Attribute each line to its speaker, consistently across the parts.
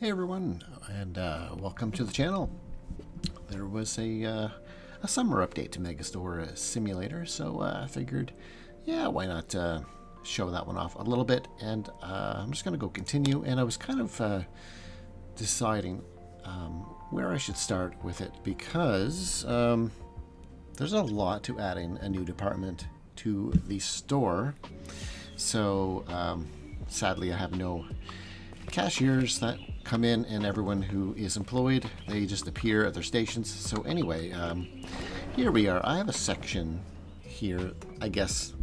Speaker 1: Hey everyone, and welcome to the channel. There was a summer update to Megastore Simulator, so I figured, yeah, why not show that one off a little bit, and I'm just going to go continue, and I was kind of deciding where I should start with it, because there's a lot to adding a new department to the store, so sadly I have no cashiers that come in, and everyone who is employed, they just appear at their stations. So anyway, here we are. I have a section here. I guess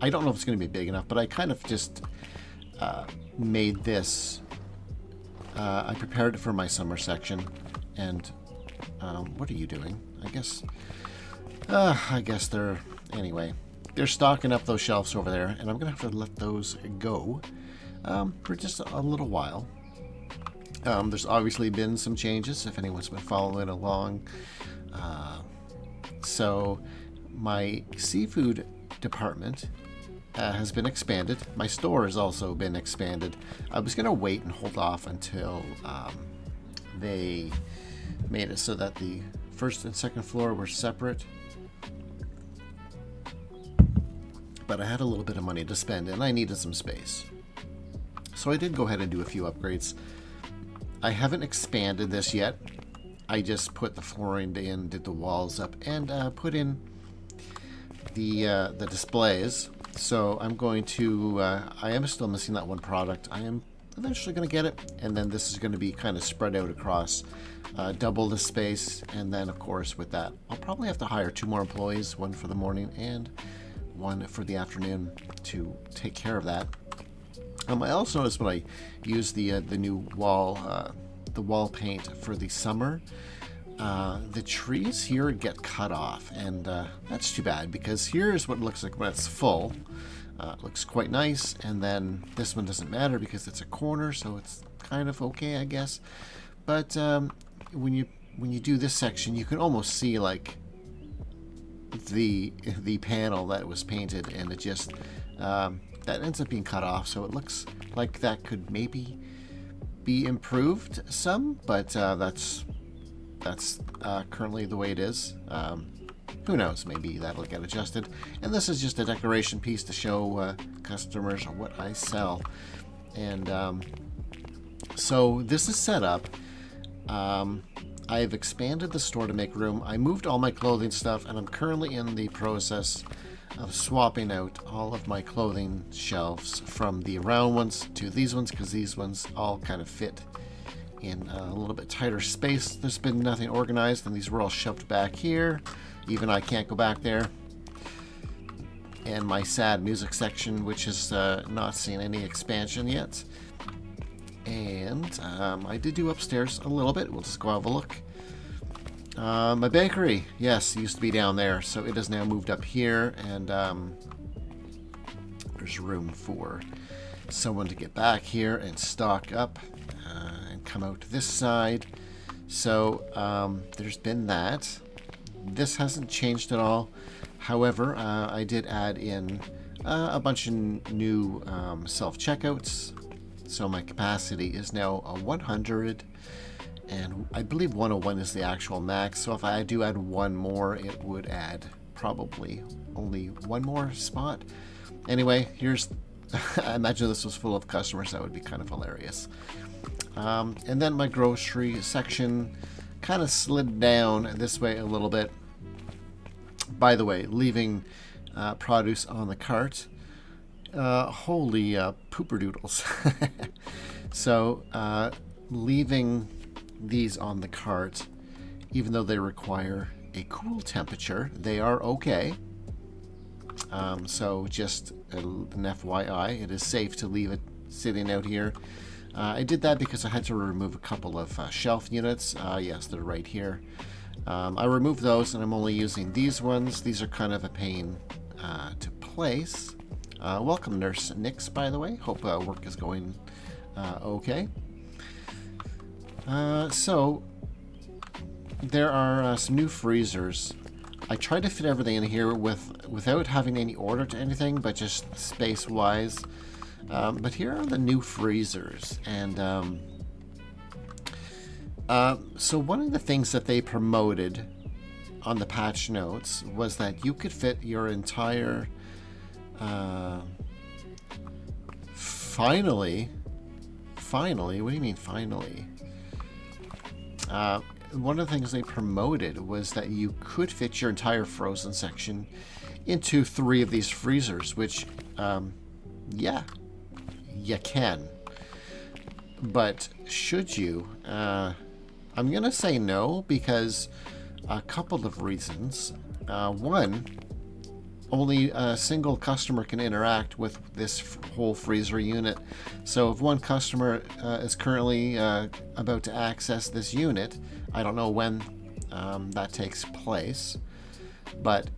Speaker 1: I don't know if it's going to be big enough, but I kind of just made this. I prepared it for my summer section, and what are you doing? I guess they're anyway. They're stocking up those shelves over there, and I'm gonna have to let those go for just a little while. There's obviously been some changes if anyone's been following along. So my seafood department has been expanded. My store has also been expanded. I was going to wait and hold off until they made it so that the first and second floor were separate. But I had a little bit of money to spend and I needed some space. So I did go ahead and do a few upgrades. I haven't expanded this yet. I just put the flooring in, did the walls up, and put in the displays. So I'm going to, I am still missing that one product. I am eventually going to get it, and then this is going to be kind of spread out across double the space. And then of course with that, I'll probably have to hire 2 more employees, one for the morning and one for the afternoon, to take care of that. I also noticed when I used the new wall, the wall paint for the summer, the trees here get cut off, and that's too bad, because here's what it looks like when it's full. It looks quite nice, and then this one doesn't matter because it's a corner, so it's kind of okay, I guess. But when you do this section, you can almost see like the panel that was painted, and it just that ends up being cut off, so it looks like that could maybe be improved some, but that's currently the way it is. Who knows, maybe that'll get adjusted. And this is just a decoration piece to show customers what I sell. And so this is set up. I've expanded the store to make room. I moved all my clothing stuff, and I'm currently in the process of swapping out all of my clothing shelves from the round ones to these ones, because these ones all kind of fit in a little bit tighter space. There's been nothing organized, and these were all shoved back here. Even I can't go back there. And my sad music section, which has not seen any expansion yet. And I did do upstairs a little bit. We'll just go have a look. My bakery, yes, used to be down there, so it has now moved up here, and there's room for someone to get back here and stock up and come out this side. So there's been that. This hasn't changed at all. However, I did add in a bunch of new self-checkouts, so my capacity is now 100. And I believe 101 is the actual max, so if I do add one more, it would add probably only one more spot. Anyway, here's, I imagine this was full of customers. That would be kind of hilarious. And then my grocery section kind of slid down this way a little bit. By the way, leaving produce on the cart. Holy pooper doodles. So leaving these on the cart, even though they require a cool temperature, they are okay. So just an FYI, it is safe to leave it sitting out here. I did that because I had to remove a couple of shelf units. Yes, they're right here. I removed those, and I'm only using these ones. These are kind of a pain to place. Welcome, Nurse Nix, by the way. Hope work is going okay. So there are some new freezers. I tried to fit everything in here without having any order to anything, but just space-wise. But here are the new freezers. And so one of the things that they promoted on the patch notes was that you could fit your entire... Finally, what do you mean finally? One of the things they promoted was that you could fit your entire frozen section into 3 of these freezers, which, yeah, you can. But should you? I'm going to say no, because a couple of reasons. One, only a single customer can interact with this whole freezer unit. So if one customer is currently about to access this unit, I don't know when that takes place, but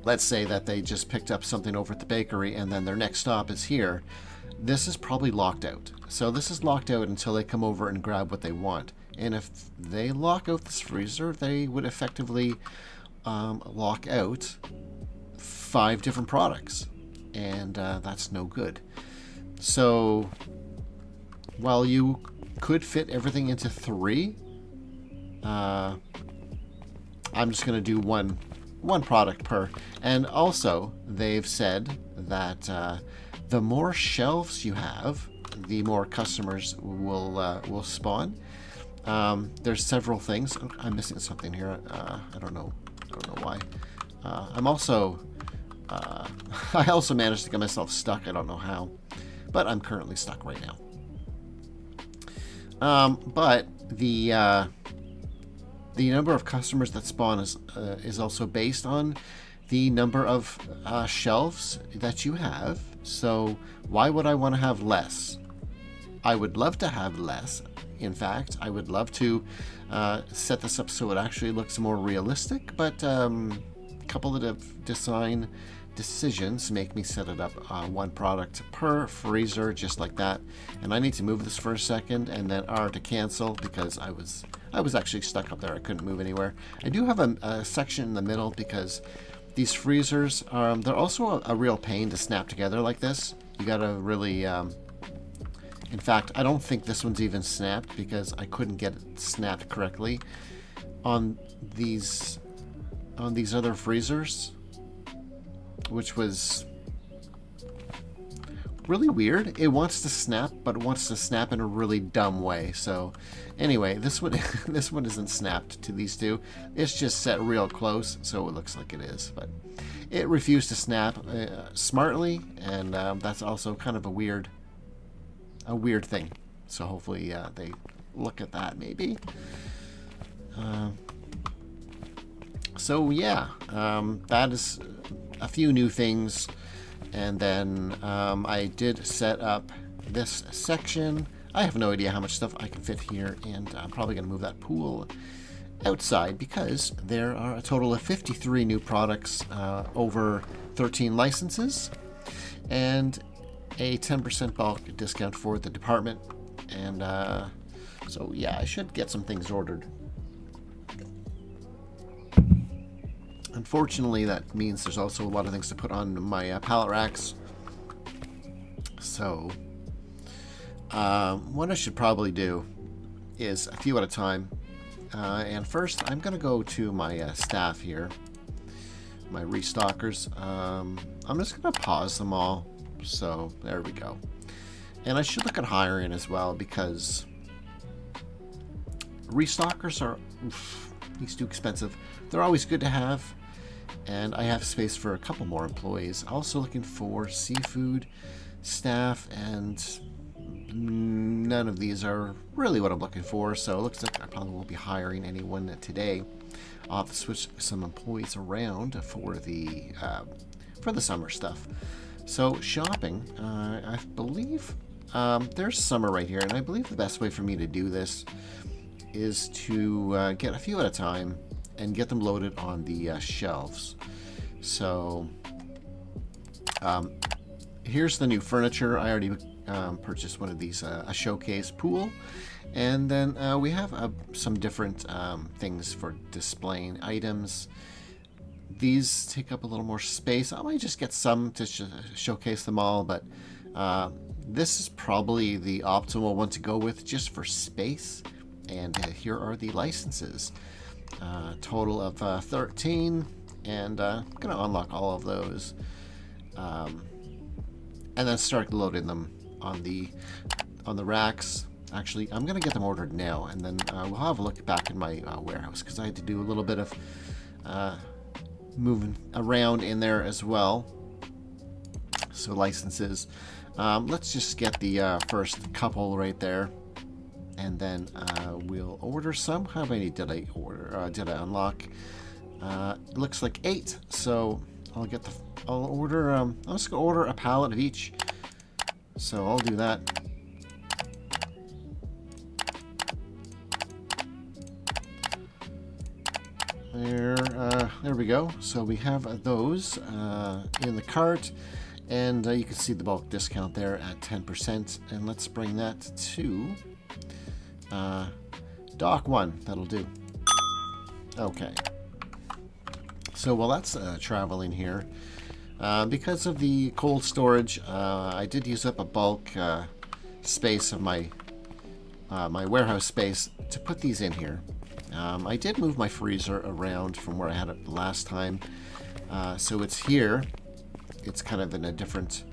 Speaker 1: let's say that they just picked up something over at the bakery and then their next stop is here. This is probably locked out. So this is locked out until they come over and grab what they want. And if they lock out this freezer, they would effectively lock out 5 different products, and that's no good. So while you could fit everything into 3, I'm just going to do one product per. And also they've said that the more shelves you have, the more customers will spawn. There's several things. I'm missing something here. I don't know why. I'm also I also managed to get myself stuck. I don't know how, but I'm currently stuck right now. But the number of customers that spawn is also based on the number of shelves that you have. So why would I want to have less? I would love to have less. In fact, I would love to set this up so it actually looks more realistic, but a couple of design decisions make me set it up 1 product per freezer, just like that. And I need to move this for a second, and then R to cancel, because I was actually stuck up there. I couldn't move anywhere. I do have a section in the middle, because these freezers, they're also a real pain to snap together like this. You gotta really... in fact, I don't think this one's even snapped, because I couldn't get it snapped correctly on these other freezers, which was really weird. It wants to snap, but it wants to snap in a really dumb way. So anyway, this one this one isn't snapped to these 2. It's just set real close, so it looks like it is, but it refused to snap smartly, and that's also kind of a weird thing. So hopefully they look at that maybe. So yeah, that is a few new things. And then I did set up this section. I have no idea how much stuff I can fit here, and I'm probably going to move that pool outside, because there are a total of 53 new products, over 13 licenses, and a 10% bulk discount for the department. And so yeah, I should get some things ordered. Unfortunately, that means there's also a lot of things to put on my pallet racks. So what I should probably do is a few at a time. And first, I'm going to go to my staff here, my restockers. I'm just going to pause them all. So there we go. And I should look at hiring as well, because restockers are these too expensive. They're always good to have, and I have space for a couple more employees. Also looking for seafood staff, and none of these are really what I'm looking for, so it looks like I probably won't be hiring anyone today. I'll have to switch some employees around for the summer stuff. So shopping, I believe there's summer right here, and I believe the best way for me to do this is to get a few at a time and get them loaded on the shelves. So here's the new furniture. I already purchased one of these, a showcase pool, and then we have some different things for displaying items. these take up a little more space. I might just get some to showcase them all, but this is probably the optimal one to go with just for space. And here are the licenses. Total of 13, and I'm going to unlock all of those. And then start loading them on the racks. Actually, I'm going to get them ordered now, and then we'll have a look back in my warehouse, because I had to do a little bit of moving around in there as well. So licenses. Let's just get the first couple right there, and then we'll order some. How many did I order? Did I unlock? It looks like 8. So I'll order. I'll just go order a pallet of each. So I'll do that. There we go. So we have those in the cart, and you can see the bulk discount there at 10%. And let's bring that to dock 1. That'll do. Okay. So while that's traveling here, because of the cold storage, I did use up a bulk space of my my warehouse space to put these in here. I did move my freezer around from where I had it last time, so it's here. It's kind of in a different,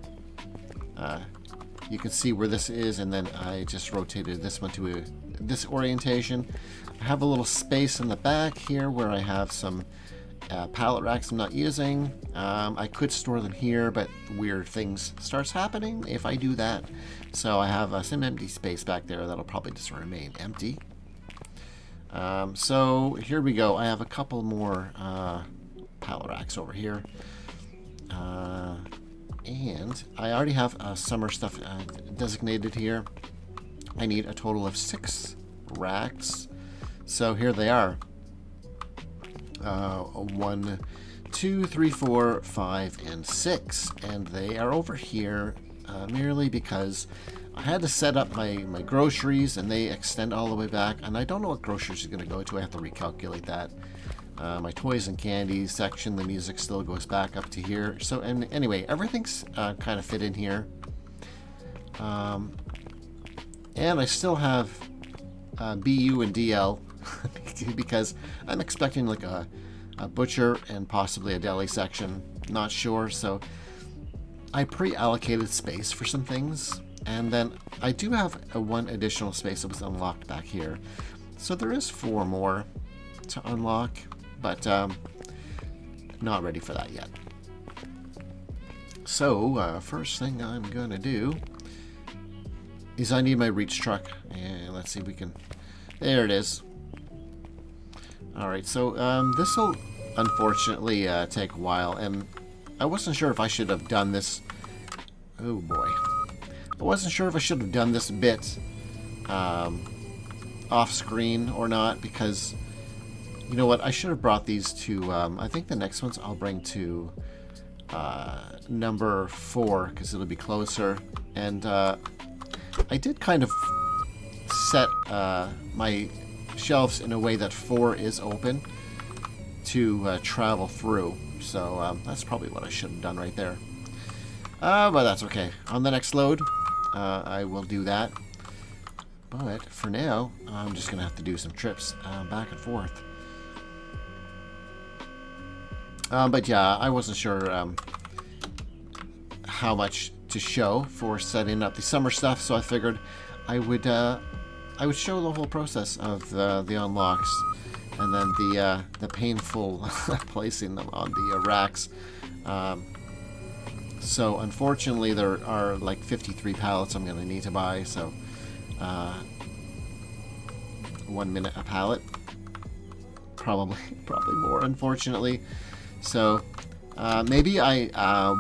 Speaker 1: you can see where this is, and then I just rotated this one to this orientation. I have a little space in the back here where I have some pallet racks I'm not using. I could store them here, but weird things starts happening if I do that. So I have some empty space back there that'll probably just remain empty. So here we go. I have a couple more pallet racks over here. And I already have summer stuff designated here. I need a total of 6 racks. So here they are. 1, 2, 3, 4, 5, and 6. And they are over here merely because I had to set up my groceries, and they extend all the way back, and I don't know what groceries are going to go to. I have to recalculate that. My toys and candies section, the music still goes back up to here. So, and anyway, everything's kind of fit in here. And I still have BU and DL because I'm expecting like a butcher and possibly a deli section. Not sure, so I pre-allocated space for some things. And then I do have one additional space that was unlocked back here. So there is 4 more to unlock, but not ready for that yet. So first thing I'm going to do is I need my reach truck. And let's see if we can... There it is. Alright, so this will unfortunately take a while. And I wasn't sure if I should have done this... Oh boy. I wasn't sure if I should have done this bit off screen or not, because you know what, I should have brought these to I think the next ones I'll bring to number 4, because it'll be closer. And I did kind of set my shelves in a way that 4 is open to travel through, so that's probably what I should have done right there. But that's okay. On the next load I will do that. But for now, I'm just going to have to do some trips back and forth. But yeah, I wasn't sure how much to show for setting up the summer stuff, so I figured I would show the whole process of the unlocks, and then the painful placing them on the racks. So unfortunately there are like 53 pallets I'm going to need to buy, so 1 minute a pallet, probably more, unfortunately. So maybe I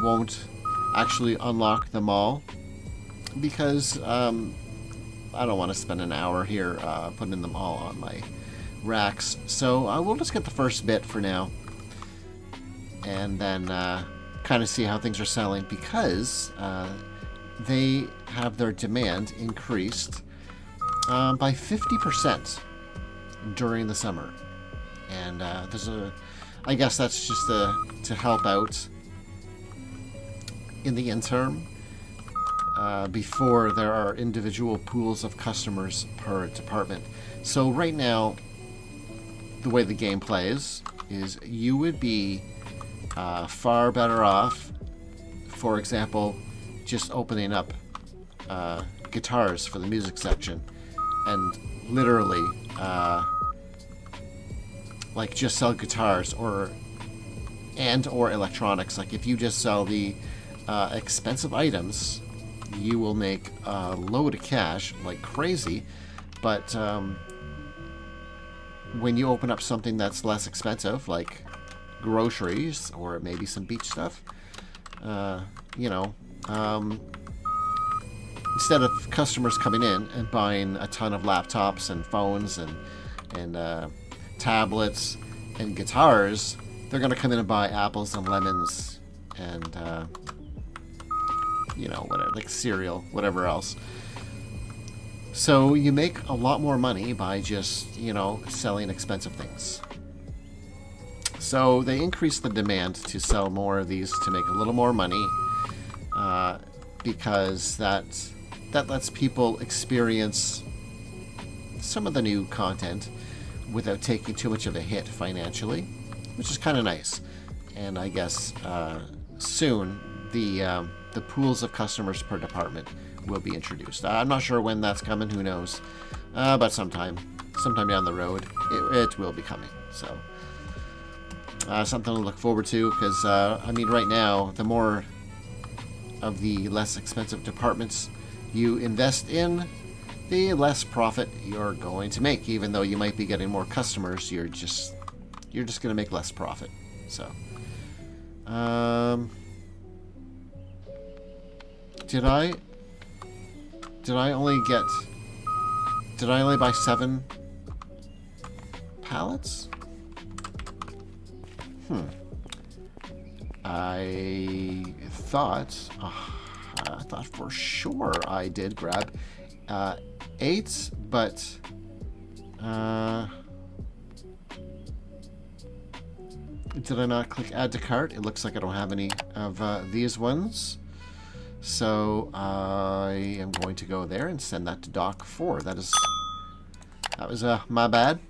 Speaker 1: won't actually unlock them all, because I don't want to spend an hour here putting them all on my racks. So we'll just get the first bit for now, and then kind of see how things are selling, because they have their demand increased by 50% during the summer. And I guess that's just to help out in the interim before there are individual pools of customers per department. So right now, the way the game plays is you would be far better off, for example, just opening up guitars for the music section and literally like just sell guitars or electronics. Like if you just sell the expensive items, you will make a load of cash like crazy. But when you open up something that's less expensive, like groceries or maybe some beach stuff, you know, instead of customers coming in and buying a ton of laptops and phones and tablets and guitars, they're going to come in and buy apples and lemons and you know, whatever, like cereal, whatever else. So you make a lot more money by just, you know, selling expensive things. So they increase the demand to sell more of these to make a little more money, because that lets people experience some of the new content without taking too much of a hit financially, which is kind of nice. And I guess soon the pools of customers per department will be introduced. I'm not sure when that's coming, who knows, but sometime down the road it will be coming. So something to look forward to, because I mean, right now, the more of the less expensive departments you invest in, the less profit you're going to make. Even though you might be getting more customers, you're just going to make less profit. So did I only buy 7 pallets? I thought for sure I did grab 8, but did I not click add to cart? It looks like I don't have any of these ones. So I am going to go there and send that to Doc 4. That was my bad.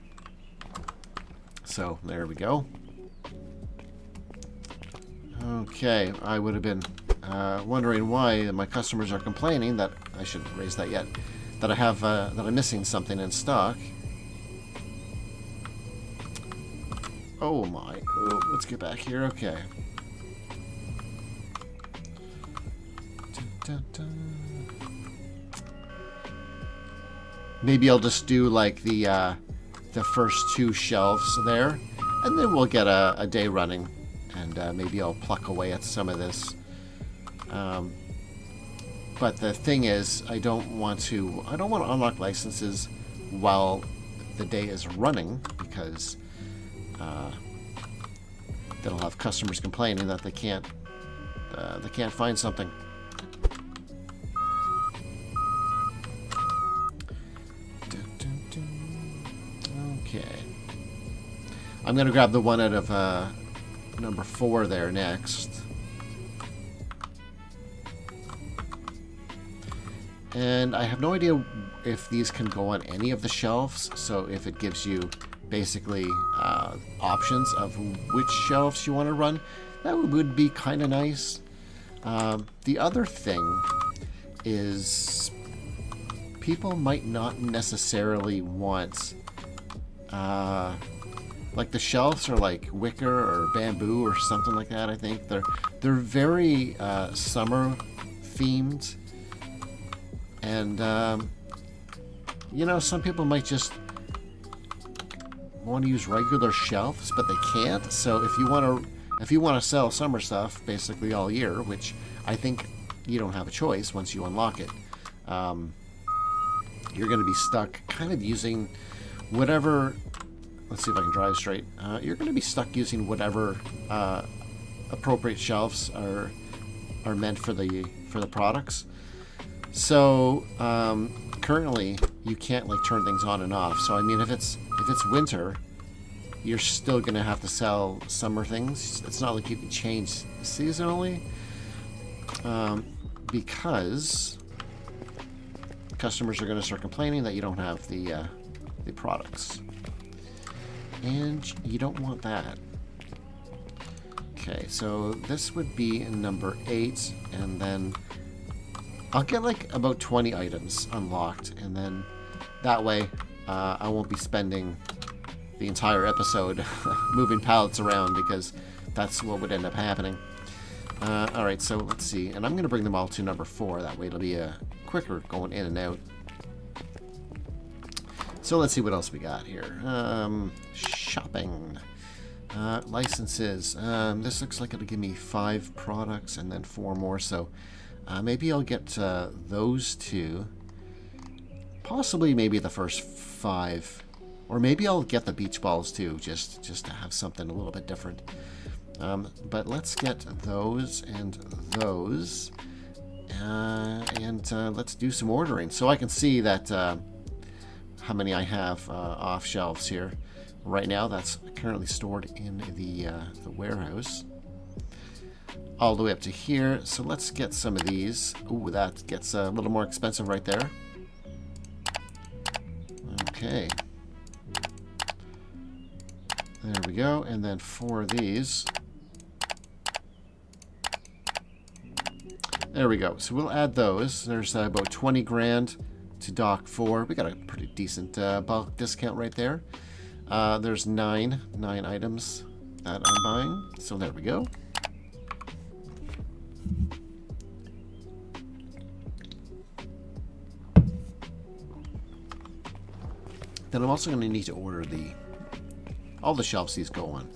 Speaker 1: So there we go. Okay, I would have been wondering why my customers are complaining that I shouldn't raise that yet. That I have that I'm missing something in stock. Oh my! Oh, let's get back here. Okay. Maybe I'll just do like the first 2 shelves there, and then we'll get a day running, and maybe I'll pluck away at some of this. But the thing is, I don't want to unlock licenses while the day is running, because then I'll have customers complaining that they can't find something. Okay. I'm going to grab the one out of number 4 there next. And I have no idea if these can go on any of the shelves, so if it gives you basically options of which shelves you want to run, that would be kind of nice. The other thing is people might not necessarily want like the shelves are like wicker or bamboo or something like that. I think they're very summer themed, and you know, some people might just want to use regular shelves, but they can't. So if you want to sell summer stuff basically all year, which I think you don't have a choice once you unlock it, you're going to be stuck kind of using whatever. Let's see if I can drive straight. You're going to be stuck using whatever appropriate shelves are meant for the products. So currently you can't like turn things on and off. So I mean, if it's winter, you're still going to have to sell summer things. It's not like you can change seasonally, because customers are going to start complaining that you don't have the products. And you don't want that. Okay, so this would be number 8, and then I'll get like about 20 items unlocked, and then that way I won't be spending the entire episode moving pallets around, because that's what would end up happening. Alright, so let's see, and I'm going to bring them all to number 4, that way it'll be quicker going in and out. So let's see what else we got here. Shopping. Licenses. This looks like it'll give me 5 products and then 4 more, so maybe I'll get those 2. Possibly maybe the first 5. Or maybe I'll get the beach balls too, just to have something a little bit different. But let's get those and those. And let's do some ordering. So I can see that how many I have off shelves here. Right now, that's currently stored in the warehouse. All the way up to here. So let's get some of these. Ooh, that gets a little more expensive right there. Okay. There we go. And then 4 of these. There we go. So we'll add those. There's about 20 grand to dock 4. We got a pretty decent bulk discount right there. There's 9 items that I'm buying. So there we go. Then I'm also going to need to order all the shelves these go on.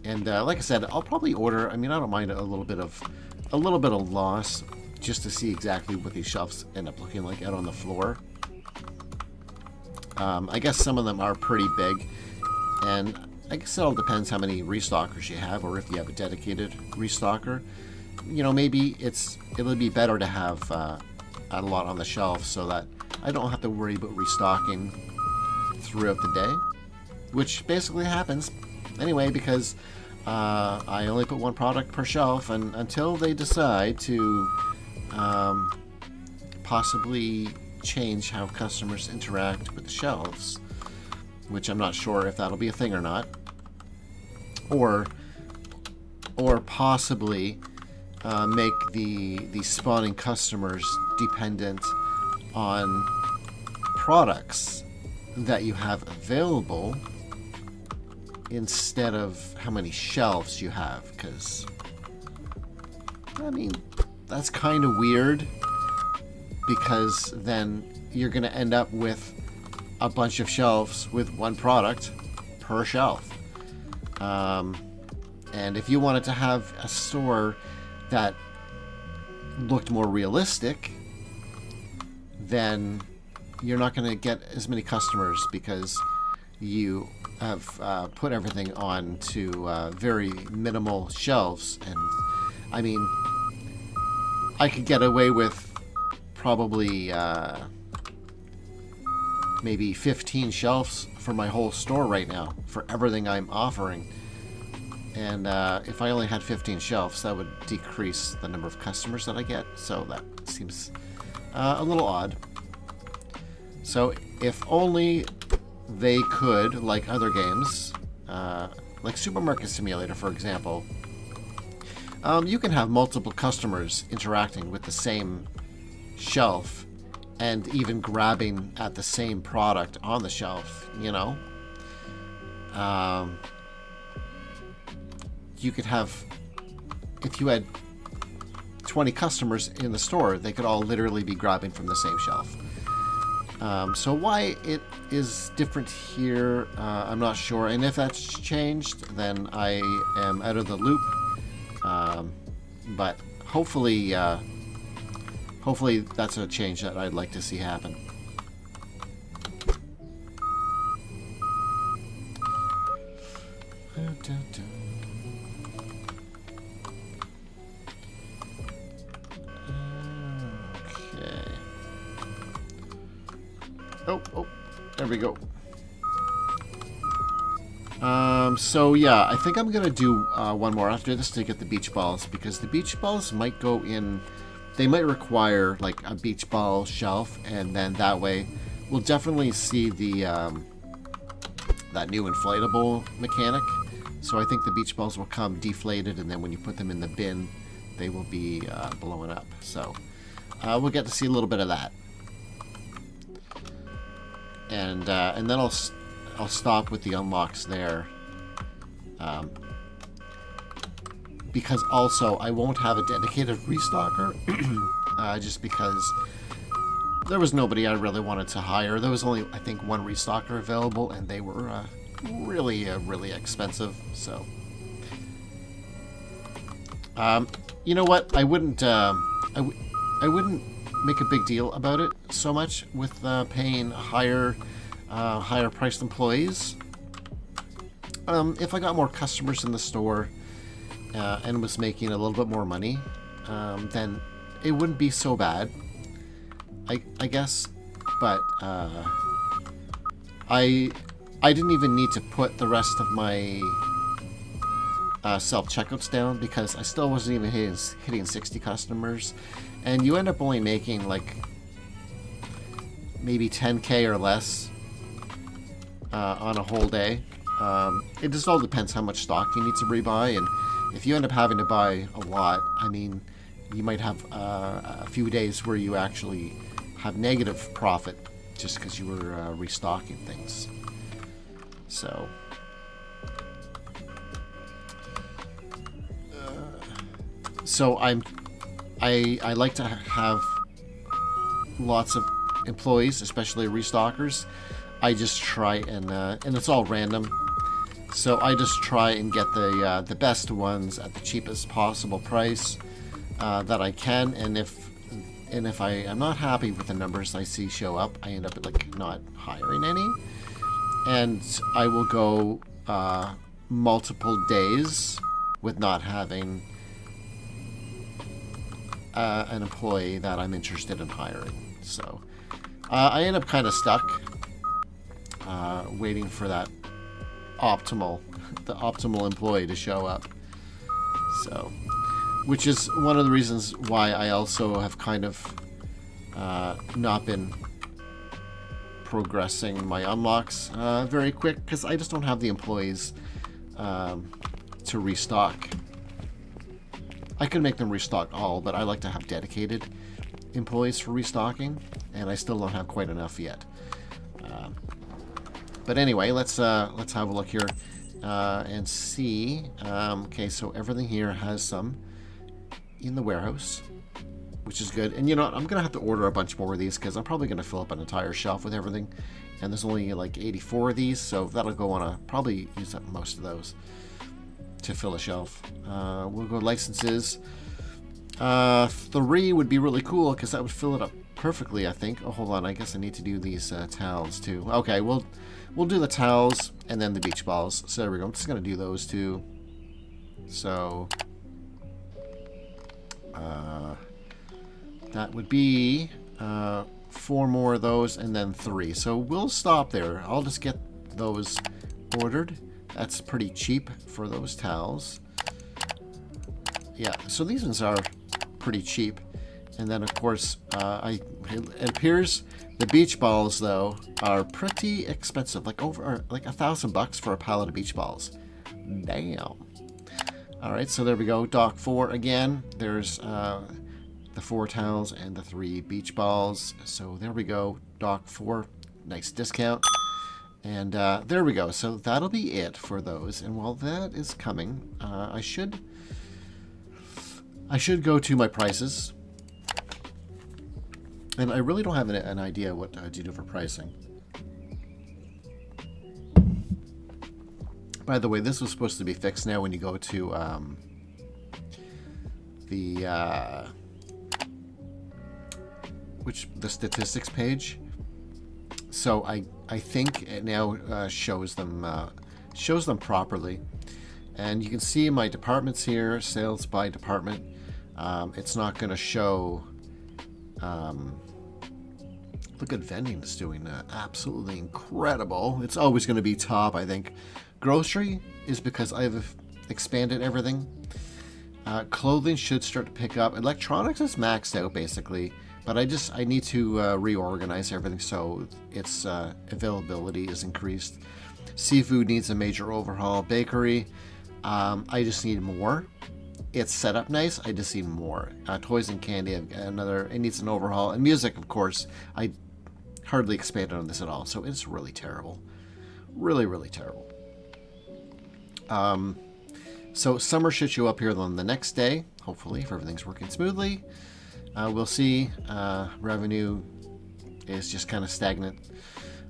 Speaker 1: And like I said, I'll probably order. I mean, I don't mind a little bit of loss just to see exactly what these shelves end up looking like out on the floor. I guess some of them are pretty big, and I guess it all depends how many restockers you have, or if you have a dedicated restocker. You know, maybe it'll be better to have a lot on the shelf so that I don't have to worry about restocking throughout the day, which basically happens anyway, because I only put 1 product per shelf, and until they decide to possibly change how customers interact with the shelves, which I'm not sure if that'll be a thing or not, or possibly make the spawning customers dependent on products that you have available instead of how many shelves you have, because I mean, that's kind of weird, because then you're going to end up with a bunch of shelves with 1 product per shelf. And if you wanted to have a store that looked more realistic, then you're not going to get as many customers, because you have put everything on to very minimal shelves. And I mean, I could get away with probably maybe 15 shelves for my whole store right now for everything I'm offering. And if I only had 15 shelves, that would decrease the number of customers that I get. So that seems a little odd. So if only they could, like other games, like Supermarket Simulator, for example, you can have multiple customers interacting with the same shelf and even grabbing at the same product on the shelf, you know. You could have, if you had 20 customers in the store, they could all literally be grabbing from the same shelf. So why it is different here, I'm not sure. And if that's changed, then I am out of the loop. But hopefully that's a change that I'd like to see happen. Oh, there we go. So yeah, I think I'm gonna do one more after this to get the beach balls, because the beach balls might go in. They might require like a beach ball shelf, and then that way we'll definitely see the that new inflatable mechanic. So I think the beach balls will come deflated, and then when you put them in the bin, they will be blowing up. So we'll get to see a little bit of that, and then I'll stop with the unlocks there, because also I won't have a dedicated restocker, just because there was nobody I really wanted to hire. There was only, I think, one restocker available, and they were really expensive. So, you know what? I wouldn't make a big deal about it so much with paying higher priced employees. If I got more customers in the store and was making a little bit more money, then it wouldn't be so bad, I guess. But I didn't even need to put the rest of my self-checkouts down, because I still wasn't even hitting 60 customers, and you end up only making like maybe 10K or less on a whole day. It just all depends how much stock you need to rebuy, and if you end up having to buy a lot, I mean, you might have a few days where you actually have negative profit just because you were restocking things. So I like to have lots of employees, especially restockers. I just try and it's all random. So I just try and get the best ones at the cheapest possible price that I can. And if I am not happy with the numbers I see show up, I end up like not hiring any. And I will go multiple days with not having an employee that I'm interested in hiring. So I end up kind of stuck waiting for that the optimal employee to show up. So, which is one of the reasons why I also have kind of not been progressing my unlocks very quick, because I just don't have the employees to restock. I could make them restock all, but I like to have dedicated employees for restocking, and I still don't have quite enough yet. But anyway, let's have a look here and see. Okay, so everything here has some in the warehouse, which is good. And you know what? I'm gonna have to order a bunch more of these, because I'm probably gonna fill up an entire shelf with everything. And there's only like 84 of these, so that'll go on probably use up most of those to fill a shelf. We'll go licenses. 3 would be really cool, because that would fill it up perfectly, I think. Oh, hold on. I guess I need to do these towels too. Okay, we'll do the towels and then the beach balls. So there we go. I'm just gonna do those two. So that would be 4 more of those, and then 3. So we'll stop there. I'll just get those ordered. That's pretty cheap for those towels. Yeah, so these ones are pretty cheap. And then, of course, it appears the beach balls, though, are pretty expensive. Like over like $1,000 for a pallet of beach balls. Damn. All right, so there we go. Dock 4 again. There's the 4 towels and the 3 beach balls. So there we go. Dock 4. Nice discount. And there we go. So that'll be it for those. And while that is coming, I should go to my prices. And I really don't have an idea what to do for pricing. By the way, this was supposed to be fixed now when you go to the statistics page. So I think it now shows them properly, and you can see my departments here, sales by department. It's not going to show. Look at vending is doing absolutely incredible. It's always going to be top, I think, Grocery is because I've expanded everything. Clothing should start to pick up. Electronics is maxed out basically, but I need to reorganize everything so its availability is increased. Seafood needs a major overhaul. Bakery, I just need more. It's set up nice. I just need more. Toys and candy, it needs an overhaul. And music, of course, I hardly expanded on this at all, so it's really terrible. Really, really terrible. So summer should show up here on the next day, hopefully, if everything's working smoothly. We'll see. Revenue is just kind of stagnant.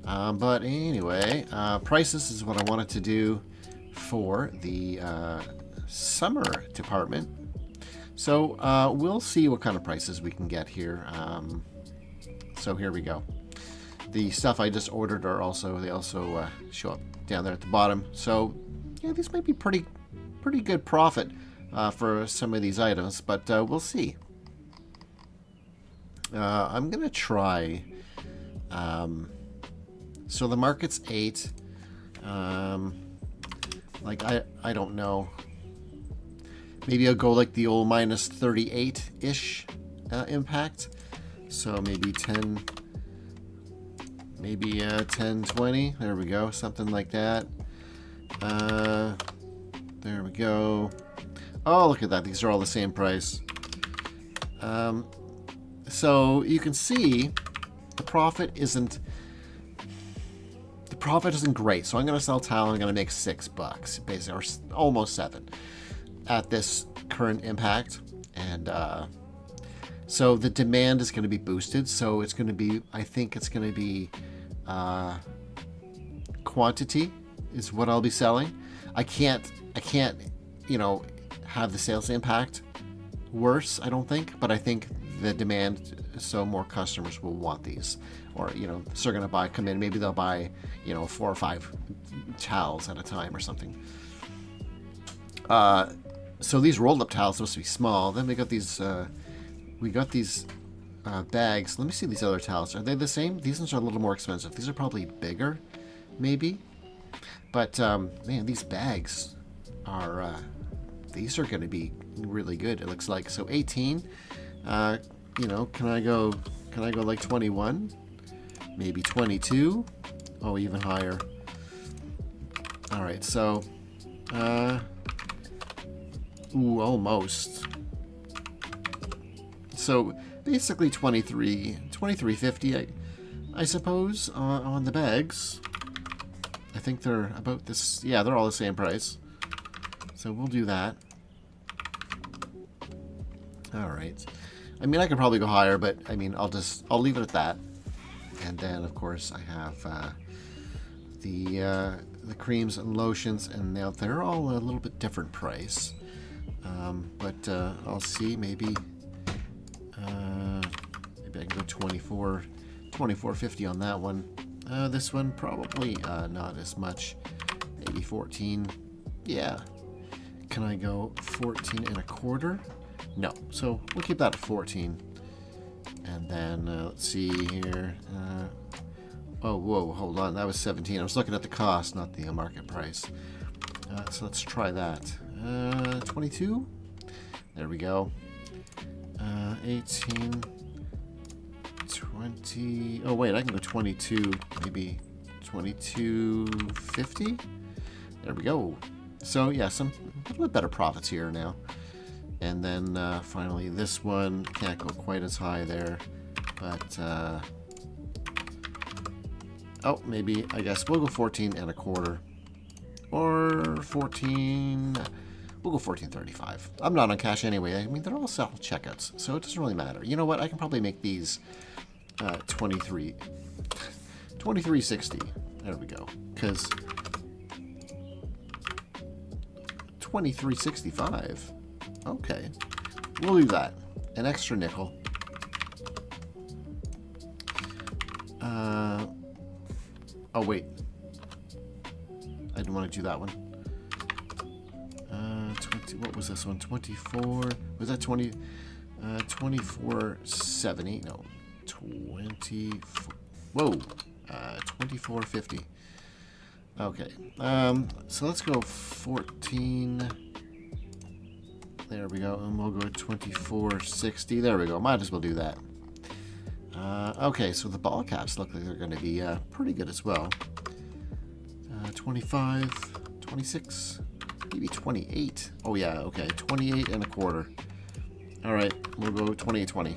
Speaker 1: But anyway, prices is what I wanted to do for the summer department. So we'll see what kind of prices we can get here. So here we go. The stuff I just ordered are they also show up down there at the bottom. So yeah, these might be pretty good profit for some of these items, but we'll see. I'm gonna try. So the market's 8. Like I don't know. Maybe I'll go like the old minus 38-ish impact. So maybe 10. Maybe 10, 20. There we go. Something like that. There we go. Oh, look at that. These are all the same price. So you can see the profit isn't great. So I'm going to sell tile. I'm going to make $6 basically, or almost 7 at this current impact. And so the demand is going to be boosted. So it's going to be, I think it's going to be quantity is what I'll be selling. I can't, you know, have the sales impact worse, I don't think, but I think the demand, so more customers will want these, or, you know, so they're going to come in, maybe they'll buy, you know, 4 or 5 towels at a time or something. So these rolled up towels are supposed to be small. Then we got these bags. Let me see these other towels. Are they the same? These ones are a little more expensive. These are probably bigger, maybe. But man, these bags are these are going to be really good. It looks like. So 18. You know, can I go like 21? Maybe 22? Oh, even higher. All right, so ooh, almost. So basically 23.50, I suppose, on the bags. I think they're about this. Yeah, they're all the same price. So we'll do that. All right. I mean, I could probably go higher, but I mean, I'll leave it at that. And then, of course, I have the creams and lotions, and now they're all a little bit different price. But I'll see. Maybe I can go 24.50 on that one. This one probably not as much. Maybe 14. Yeah. Can I go 14.25? No. So we'll keep that at 14. And then let's see here. Oh, whoa, hold on. That was 17. I was looking at the cost, not the market price. So let's try that. 22. There we go. 18. 20. Oh, wait, I can go 22. Maybe 22.50. There we go. So, yeah, a little bit better profits here now. And then finally, this one can't go quite as high there. But, oh, maybe, I guess we'll go 14.25. Or 14. We'll go 14.35. I'm not on cash anyway. I mean, they're all self-checkouts, so it doesn't really matter. You know what? I can probably make these 23.60. There we go. Because 23.65. Okay, we'll do that. An extra nickel. Oh wait, I didn't want to do that one. 20. What was this one? 24. Was that 20? 24.70. No, 24. Whoa. 24.50. Okay. So let's go 14. There we go. And we'll go 2460. There we go. Might as well do that. Okay, so the ball caps look like they're going to be pretty good as well. 25, 26, maybe 28. Oh yeah, okay, 28 and a quarter. All right, we'll go 28.20.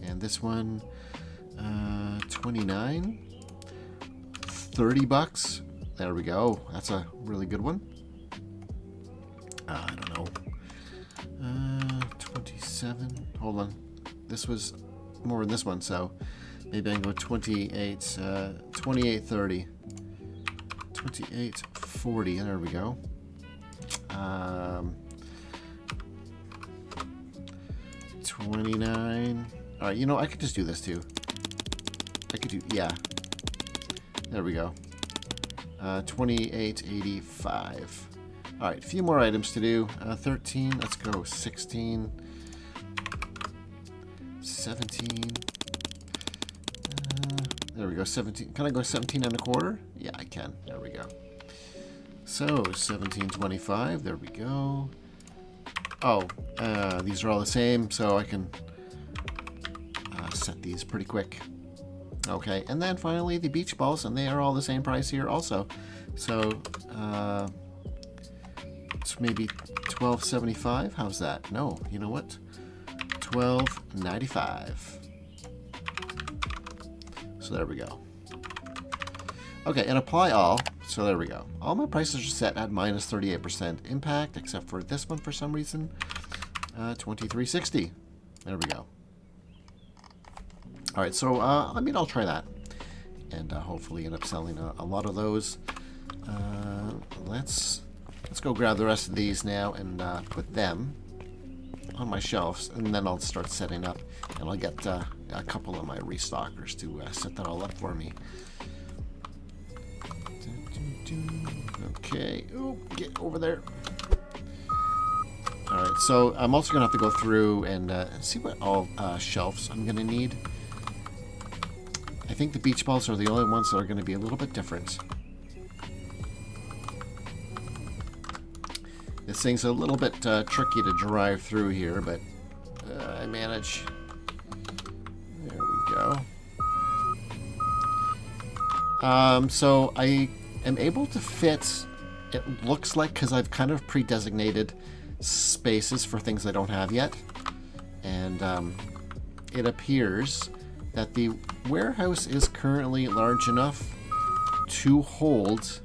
Speaker 1: And this one, 29, 30 bucks. There we go. That's a really good one. I don't know. 27. Hold on. This was more in this one, so maybe I can go 28, 28.30. 28.40. There we go. 29. All right, you know, I could just do this too. I could do, yeah. There we go. 28.85. All right, a few more items to do. 13. Let's go 16. 17. There we go. 17. Can I go 17 and a quarter? Yeah, I can. There we go. So 17.25. There we go. Oh, these are all the same, so I can set these pretty quick. Okay, and then finally the beach balls, and they are all the same price here also. So it's maybe $12.75. How's that? No, you know what? $12.95. So there we go. Okay, and apply all. So there we go. All my prices are set at minus 38% impact, except for this one for some reason. 23.60. There we go. All right, so I mean, I'll try that, and hopefully end up selling a lot of those. Let's go grab the rest of these now and put them on my shelves, and then I'll start setting up, and I'll get a couple of my restockers to set that all up for me. Okay, oh, get over there. All right, so I'm also gonna have to go through and see what all shelves I'm gonna need. I think the beach balls are the only ones that are gonna be a little bit different. This thing's a little bit tricky to drive through here, but I manage. There we go. So I am able to fit, it looks like, because I've kind of pre-designated spaces for things I don't have yet. And it appears that the warehouse is currently large enough to hold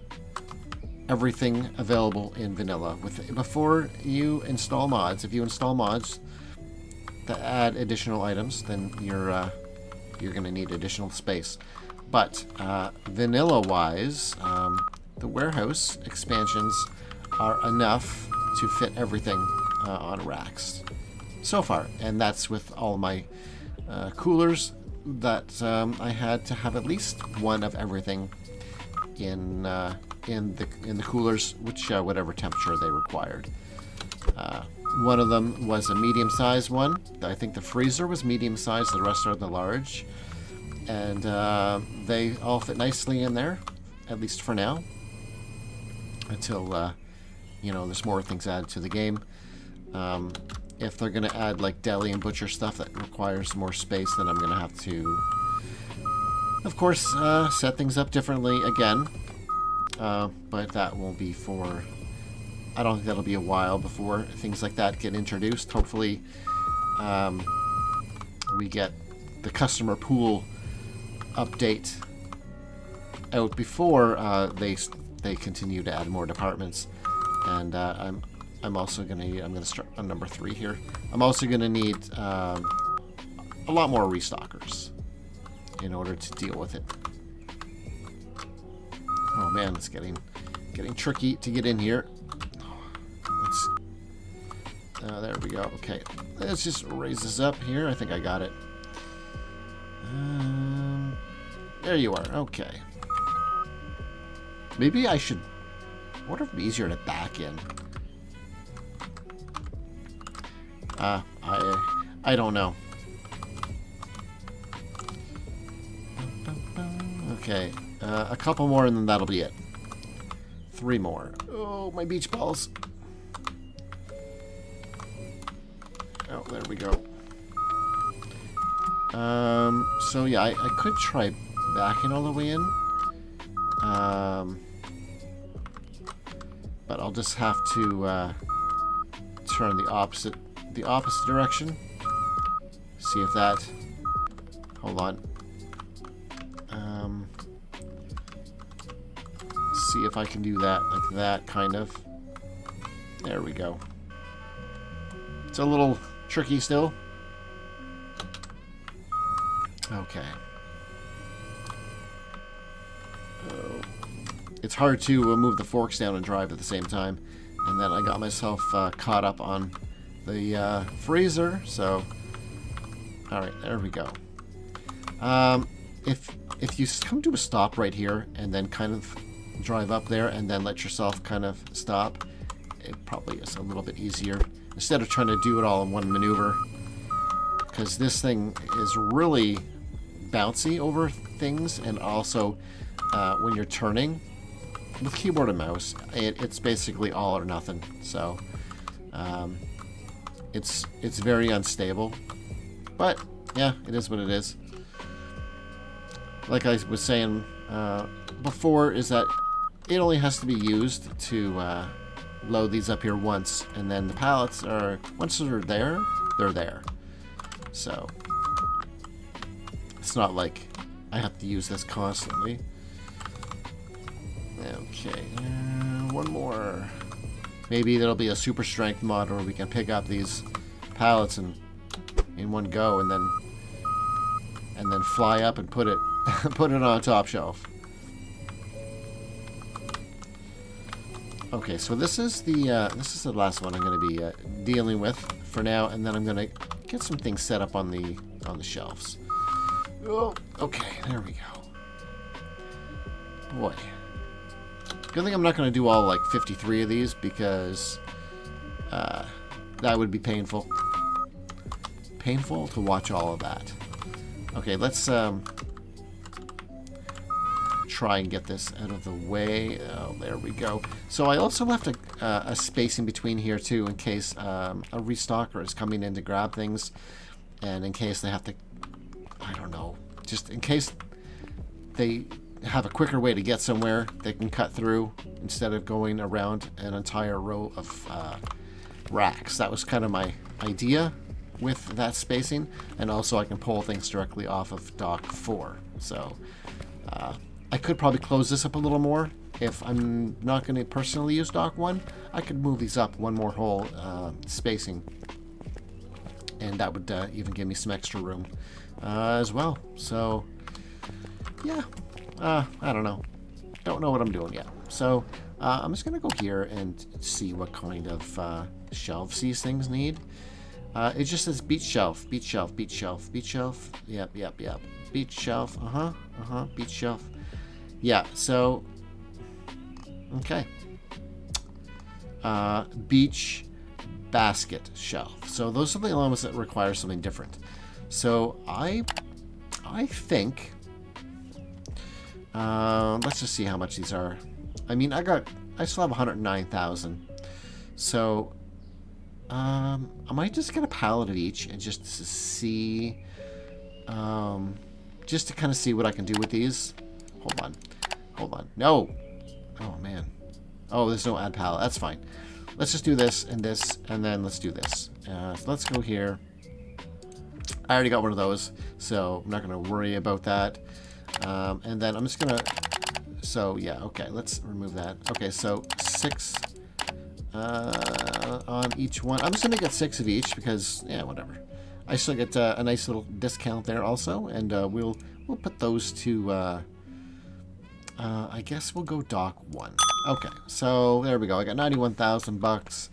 Speaker 1: everything available in vanilla. Before you install mods, if you install mods that add additional items, then you're going to need additional space. But vanilla-wise, the warehouse expansions are enough to fit everything on racks so far, and that's with all my coolers that I had to have at least one of everything in the coolers, which whatever temperature they required. One of them was a medium-sized one. I think the freezer was medium-sized. The rest are the large, and they all fit nicely in there, at least for now, until you know, there's more things added to the game. If they're going to add like deli and butcher stuff that requires more space, then I'm going to have to, of course, set things up differently again. But that won't be for, I don't think that'll be a while before things like that get introduced. Hopefully we get the customer pool update out before they continue to add more departments. And I'm also gonna I'm gonna start on number 3 here. I'm also gonna need a lot more restockers in order to deal with it. Oh man, it's getting tricky to get in here. There we go. Okay, let's just raise this up here. I think I got it. There you are. Okay. Maybe I should. I wonder if it'd be easier to back in. I don't know. Okay, a couple more and then that'll be it. 3 more. Oh, my beach balls. Oh, there we go. So yeah, I could try backing all the way in. But I'll just have to turn the opposite direction. See if that... Hold on. See if I can do that like that, kind of. There we go. It's a little tricky still. Okay. Oh. It's hard to move the forks down and drive at the same time. And then I got myself caught up on the freezer, so... Alright, there we go. If you come to a stop right here and then kind of drive up there and then let yourself kind of stop, it probably is a little bit easier instead of trying to do it all in one maneuver, because this thing is really bouncy over things, and also when you're turning with keyboard and mouse, it's basically all or nothing. So it's very unstable, but yeah, it is what it is. Like I was saying before, is that it only has to be used to load these up here once, and then the pallets are, once they're there, they're there. So it's not like I have to use this constantly. Okay, one more. Maybe there'll be a super strength mod where we can pick up these pallets in one go, and then fly up and put it on top shelf. Okay, so this is the last one I'm going to be dealing with for now, and then I'm going to get some things set up on the shelves. Oh, okay, there we go. Boy, good thing I'm not going to do all like 53 of these, because that would be painful. Painful to watch all of that. Okay, let's try and get this out of the way. Oh, there we go. So I also left a space in between here too, in case a restocker is coming in to grab things, and in case they have to, I don't know, just in case they have a quicker way to get somewhere, they can cut through instead of going around an entire row of racks. That was kind of my idea with that spacing, and also I can pull things directly off of dock 4. So I could probably close this up a little more. If I'm not going to personally use dock 1, I could move these up one more whole spacing, and that would even give me some extra room as well. So yeah, I don't know what I'm doing yet. So I'm just going to go here and see what kind of shelves these things need. It just says beach shelf, beach shelf, beach shelf, beach shelf. Yep. Beach shelf. Beach shelf. Yeah. So, okay. Beach basket shelf. So those are the elements that require something different. So I think. Let's just see how much these are. I mean, I still have 109,000. So. I might just get a pallet of each and just to see, just to kind of see what I can do with these. Hold on. No. Oh man. Oh, there's no add pallet. That's fine. Let's just do this, and then let's do this. So let's go here. I already got one of those, so I'm not going to worry about that. And then I'm just going to, so yeah, okay, let's remove that. Okay, so 6 on each one. I'm just going to get 6 of each because, yeah, whatever. I still get a nice little discount there also, and we'll put those to, I guess we'll go dock 1. Okay, so there we go. I got 91,000 bucks.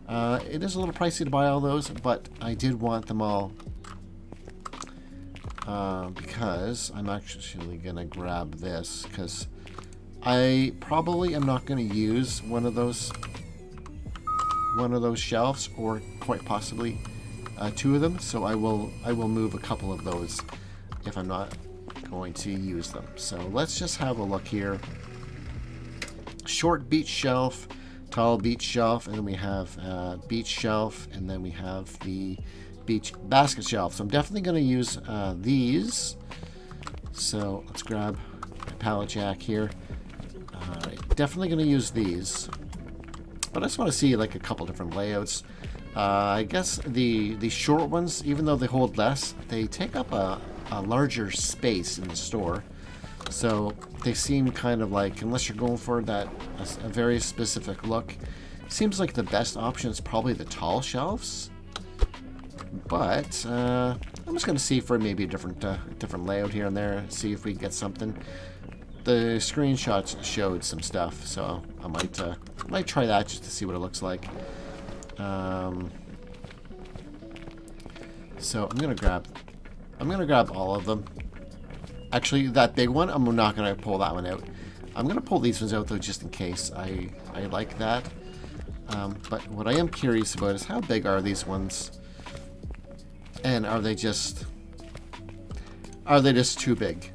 Speaker 1: It is a little pricey to buy all those, but I did want them all because I'm actually gonna grab this because I probably am not gonna use one of those shelves, or quite possibly 2 of them. So I will move a couple of those if I'm not going to use them. So let's just have a look here. short beach shelf, tall beach shelf, and then we have beach shelf, and then we have the beach basket shelf. So I'm definitely going to use these. So let's grab my pallet jack here. Definitely going to use these, but I just want to see like a couple different layouts. I guess the short ones, even though they hold less, they take up a larger space in the store. So they seem kind of like, unless you're going for that a very specific look, seems like the best option is probably the tall shelves. But I'm just going to see for maybe a different layout here and there, see if we get something. The screenshots showed some stuff, so I might try that just to see what it looks like. So I'm gonna grab all of them. Actually, that big one, I'm not gonna pull that one out. I'm gonna pull these ones out though, just in case. I like that. But what I am curious about is how big are these ones, and are they just too big?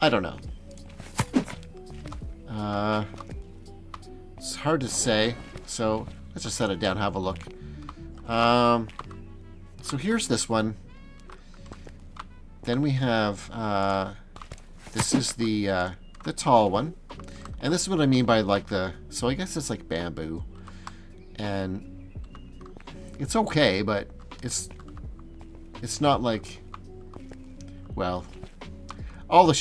Speaker 1: I don't know. It's hard to say. So let's just set it down, have a look. So here's this one. Then we have this is the tall one, and this is what I mean by like so I guess it's like bamboo, and it's okay, but it's not like, well,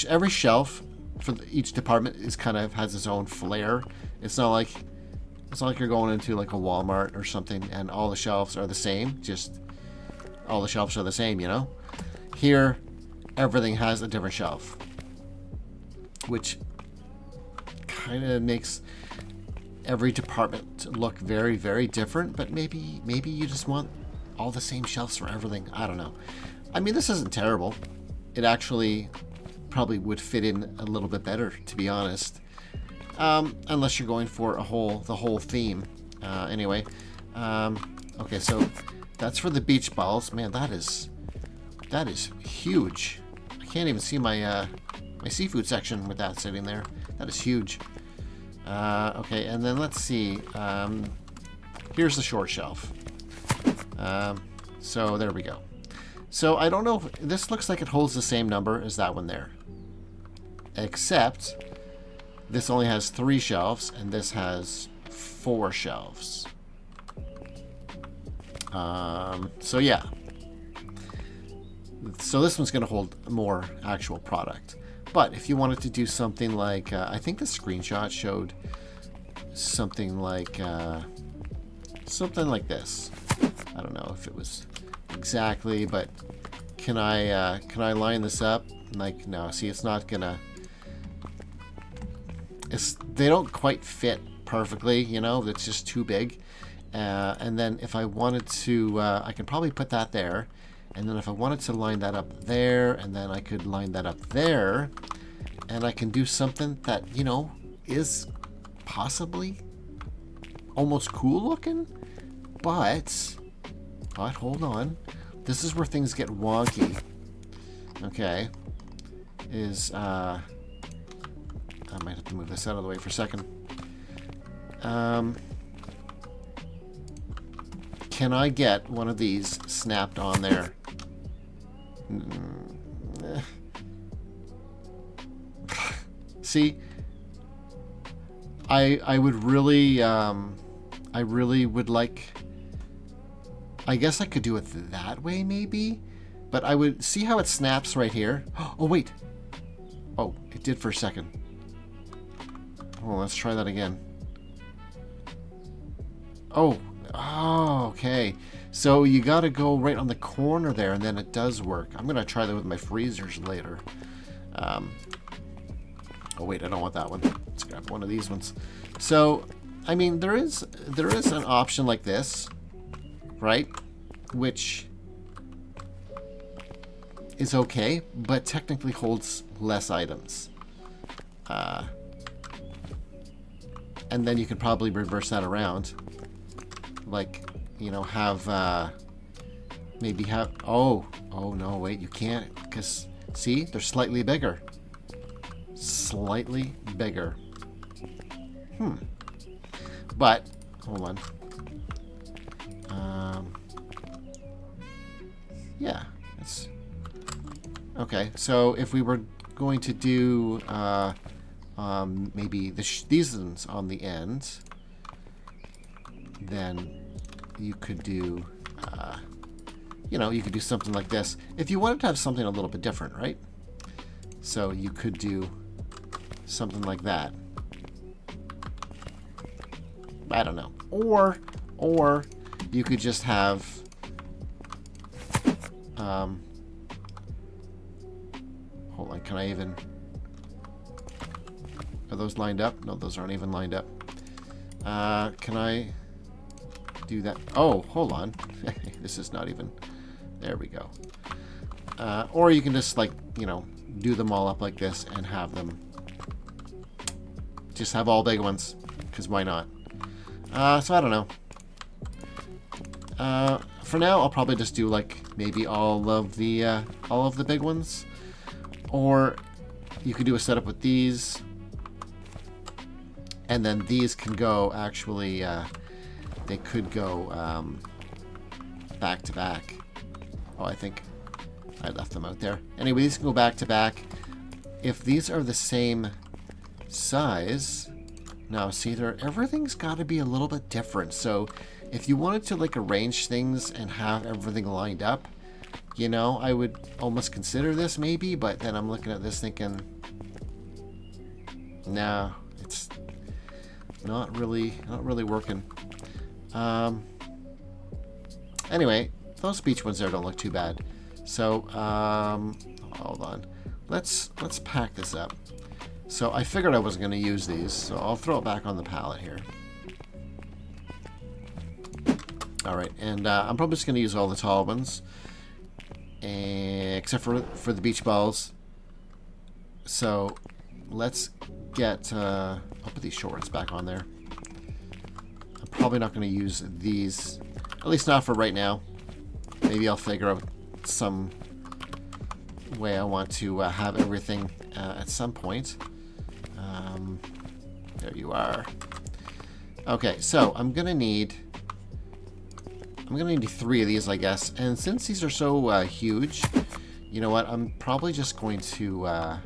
Speaker 1: every shelf for each department is kind of has its own flair. It's not like you're going into like a Walmart or something and all the shelves are the same. Just all the shelves are the same, you know. Here, everything has a different shelf, which kind of makes every department look very, very different. But maybe you just want all the same shelves for everything. I don't know. I mean, this isn't terrible. It actually probably would fit in a little bit better, to be honest. Unless you're going for the whole theme. Anyway, okay, so that's for the beach balls. Man, that is huge. I can't even see my my seafood section with that sitting there. That is huge. Okay, and then let's see. Here's the short shelf. So there we go. So I don't know if this looks like it holds the same number as that one there, except this only has 3 shelves and this has 4 shelves. So yeah. So this one's going to hold more actual product. But if you wanted to do something like, I think the screenshot showed something like this. I don't know if it was exactly, but can I line this up? Like, no, see, it's not gonna. They don't quite fit perfectly, you know. It's just too big. And then if I wanted to, I can probably put that there. And then if I wanted to line that up there, and then I could line that up there, and I can do something that, you know, is possibly almost cool looking, but hold on. This is where things get wonky. Okay. I might have to move this out of the way for a second. Can I get one of these snapped on there? See, I would really, I really would like. I guess I could do it that way, maybe, but I would see how it snaps right here. Oh wait, oh, it did for a second. Oh, let's try that again. Oh, okay. So you got to go right on the corner there, and then it does work. I'm gonna try that with my freezers later. Oh wait, I don't want that one. Let's grab one of these ones. So, I mean, there is an option like this, right? Which is okay, but technically holds less items. And then you could probably reverse that around. Like, you know, have, maybe have, oh no, wait, you can't, because, see, they're slightly bigger. Slightly bigger. But, hold on. Yeah, it's... Okay, so if we were going to do maybe these ones on the end, then you could do, you know, you could do something like this. If you wanted to have something a little bit different, right? So you could do something like that. I don't know. Or you could just have hold on, can I even... Are those lined up? No, those aren't even lined up. Can I do that? Oh, hold on. This is not even... There we go. Or you can just, like, you know, do them all up like this and have them... Just have all big ones, because why not? So I don't know. For now, I'll probably just do, like, maybe all of the big ones. Or you could do a setup with these. And then these can go, actually, they could go back to back. Oh, I think I left them out there. Anyway, these can go back to back. If these are the same size... Now, see, everything's got to be a little bit different. So if you wanted to, like, arrange things and have everything lined up, you know, I would almost consider this maybe, but then I'm looking at this thinking, nah, it's not really working. Anyway, those beach ones there don't look too bad. So, hold on. Let's pack this up. So I figured I wasn't going to use these, so I'll throw it back on the pallet here. Alright, and I'm probably just going to use all the tall ones. Except for the beach balls. So let's get... I'll put these shorts back on there. I'm probably not going to use these. At least not for right now. Maybe I'll figure out some way I want to have everything at some point. There you are. Okay, so I'm gonna need 3 of these, I guess. And since these are so huge, you know what? I'm probably just going to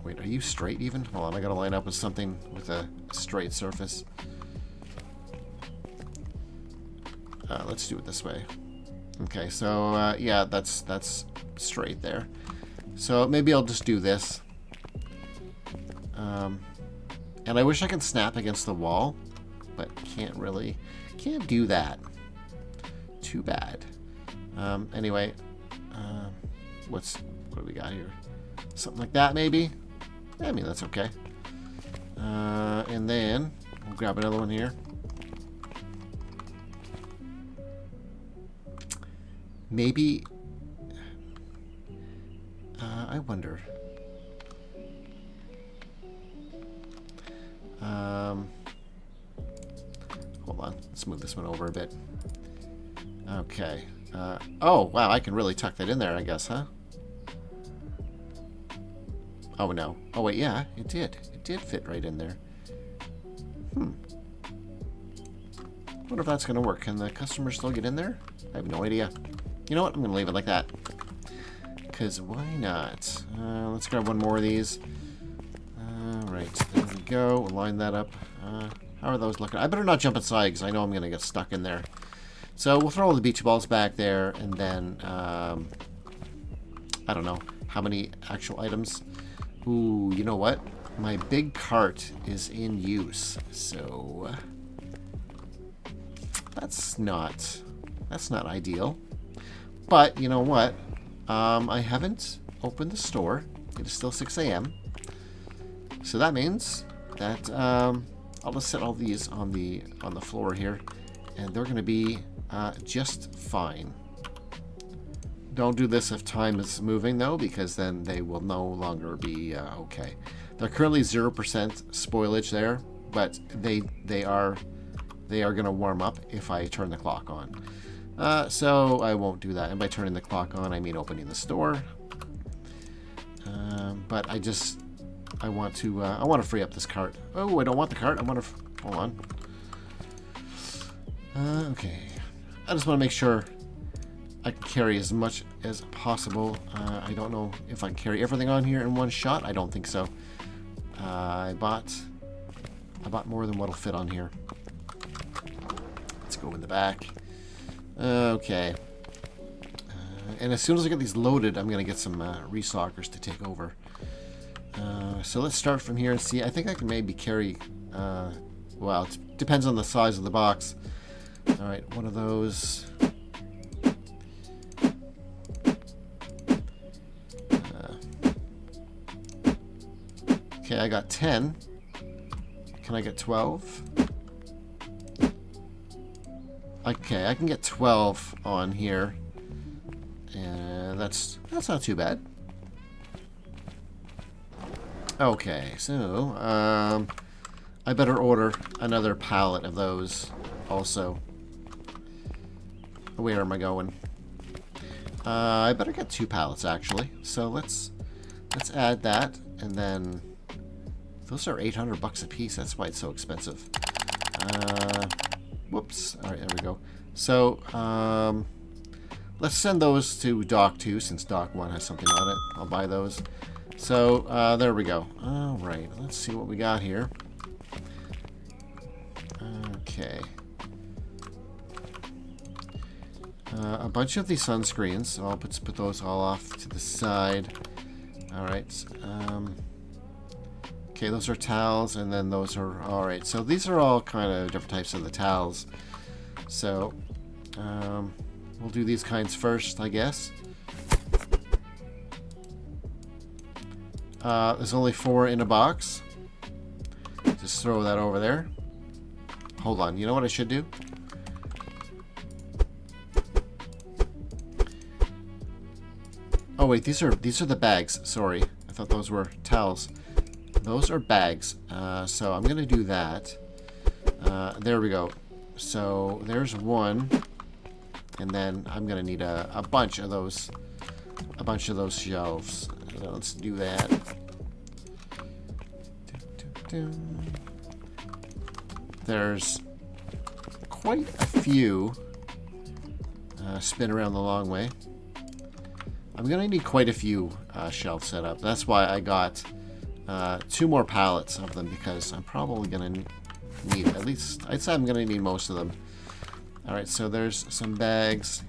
Speaker 1: wait. Are you straight even? Hold on, I gotta line up with something with a straight surface. Let's do it this way. Okay, so yeah, that's straight there. So maybe I'll just do this. And I wish I could snap against the wall, but can't do that. Too bad. Anyway, what do we got here? Something like that, maybe? I mean, that's okay. And then we'll grab another one here. Maybe, I wonder. Hold on, let's move this one over a bit. Okay. Oh, wow, I can really tuck that in there, I guess, huh? Oh, no. Oh, wait, yeah, it did. It did fit right in there. Wonder if that's going to work. Can the customer still get in there? I have no idea. You know what? I'm going to leave it like that. Because why not? Let's grab one more of these. Alright, there we go. We'll line that up. How are those looking? I better not jump inside because I know I'm going to get stuck in there. So we'll throw all the beach balls back there, and then, I don't know how many actual items. Ooh, you know what? My big cart is in use, so that's not ideal. But you know what? I haven't opened the store. It is still 6 a.m. So that means that I'll just set all these on the floor here, and they're going to be just fine. Don't do this if time is moving though, because then they will no longer be okay. They're currently 0% spoilage there, but they are going to warm up if I turn the clock on. So I won't do that. And by turning the clock on, I mean opening the store. But I just I want to free up this cart. Oh, I don't want the cart. I want to... Hold on. Okay. I just want to make sure I can carry as much as possible. I don't know if I can carry everything on here in one shot. I don't think so. I bought more than what'll fit on here. Let's go in the back. Okay. And as soon as I get these loaded, I'm going to get some restockers to take over. So let's start from here and see. I think I can maybe carry... well, it depends on the size of the box. Alright, one of those. Okay, I got 10. Can I get 12? Okay, I can get 12 on here. And that's not too bad. Okay, so I better order another pallet of those also. Where am I going? I better get 2 pallets actually. So let's add that, and then those are 800 bucks a piece. That's why it's so expensive. Whoops. All right, there we go. So let's send those to Dock 2 since Dock 1 has something on it. I'll buy those. So there we go. All right, let's see what we got here. Okay. A bunch of these sunscreens, so I'll put those all off to the side. All right. Okay, those are towels, and then those are... All right, so these are all kind of different types of the towels. So we'll do these kinds first, I guess. There's only 4 in a box. Just throw that over there. Hold on, you know what I should do? Oh wait, these are the bags. Sorry, I thought those were towels. Those are bags. So I'm gonna do that. There we go. So there's one, and then I'm gonna need a bunch of those shelves. So let's do that. There's quite a few. Spin around the long way. I'm gonna need quite a few shelves set up. That's why I got 2 more pallets of them, because I'm probably gonna need at least, I'd say I'm gonna need most of them. All right, so there's some bags.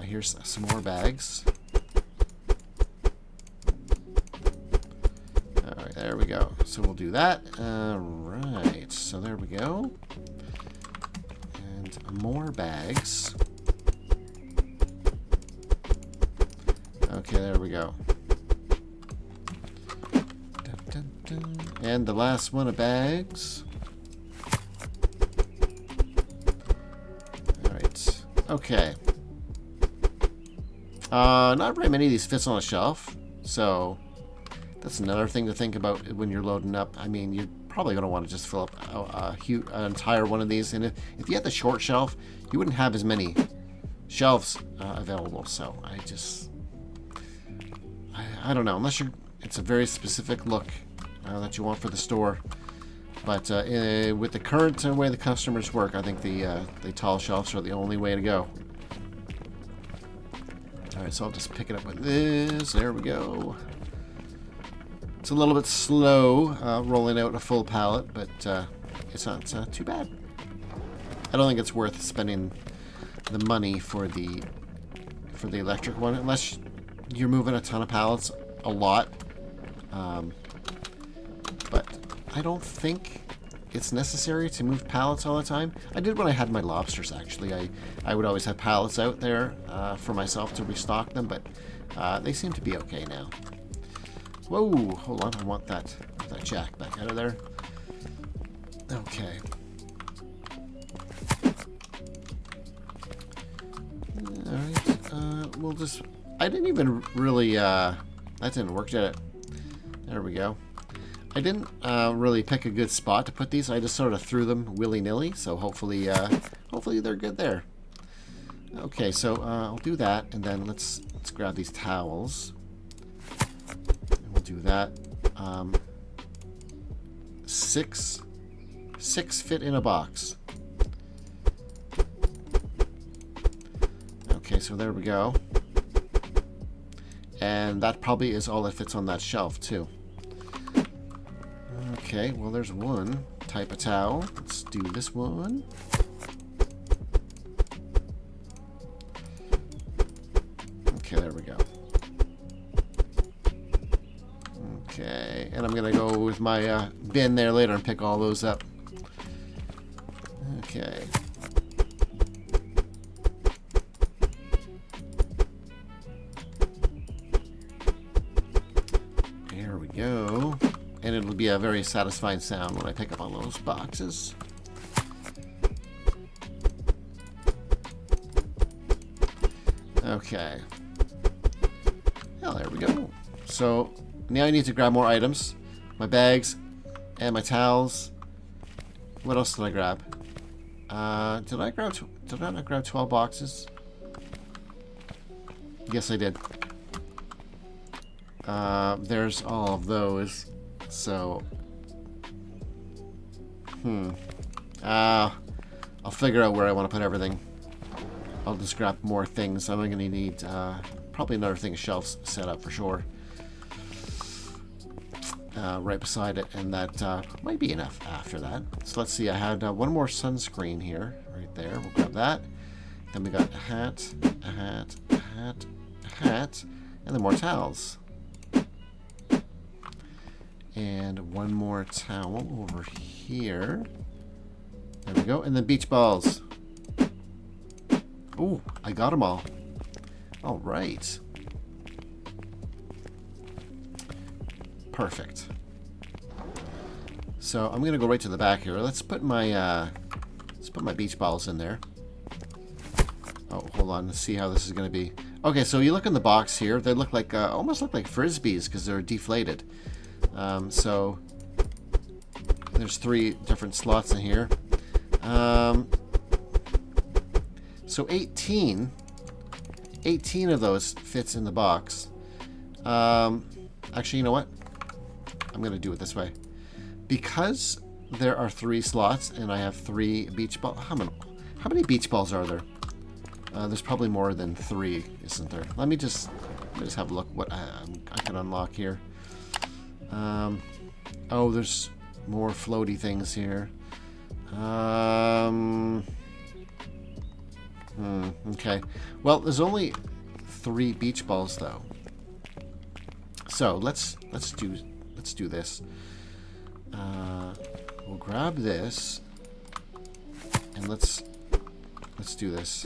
Speaker 1: Here's some more bags. All right, there we go. So we'll do that. All right, so there we go. And more bags. Okay, there we go. Dun, dun, dun. And the last one of bags. Alright. Okay. Not very many of these fits on a shelf. So that's another thing to think about when you're loading up. I mean, you're probably going to want to just fill up an entire one of these. And if you had the short shelf, you wouldn't have as many shelves available. So I don't know, unless it's a very specific look that you want for the store. But with the current way the customers work, I think the tall shelves are the only way to go. Alright, so I'll just pick it up with this. There we go. It's a little bit slow rolling out a full pallet, but it's not too bad. I don't think it's worth spending the money for the electric one, unless you're moving a ton of pallets a lot. But I don't think it's necessary to move pallets all the time. I did when I had my lobsters, actually. I would always have pallets out there for myself to restock them, but they seem to be okay now. Whoa, hold on, I want that jack back out of there. Okay. Alright, we'll just... I didn't even really, that didn't work, did it? There we go. I didn't really pick a good spot to put these. I just sort of threw them willy-nilly, so hopefully they're good there. Okay, so I'll do that, and then let's grab these towels. And we'll do that. six fit in a box. Okay, so there we go. And that probably is all that fits on that shelf too. Okay, well there's one type of towel. Let's do this one. Okay, there we go. Okay, and I'm gonna go with my bin there later and pick all those up. Okay. There we go. And it'll be a very satisfying sound when I pick up all those boxes. Okay. Well, there we go. So now I need to grab more items. My bags and my towels. What else did I grab? Did I not grab 12 boxes? Yes, I did. There's all of those. So, I'll figure out where I want to put everything. I'll just grab more things. I'm going to need probably another thing of shelves set up for sure. Right beside it, and that might be enough after that. So let's see, I had one more sunscreen here, right there. We'll grab that. Then we got a hat, a hat, a hat, a hat, and then more towels. And one more towel over here. There we go. And then beach balls. Ooh, I got them all. All right. Perfect. So I'm gonna go right to the back here. Let's put my beach balls in there. Oh, hold on. Let's see how this is gonna be. Okay, so you look in the box here. They look like almost look like frisbees because they're deflated. So there's 3 different slots in here. So 18 of those fits in the box. Actually, you know what? I'm going to do it this way. Because there are 3 slots and I have 3 beach balls. How many beach balls are there? There's probably more than 3, isn't there? Let me just have a look what I can unlock here. Oh, there's more floaty things here. Okay. Well, there's only 3 beach balls though. So let's do this. We'll grab this and let's do this.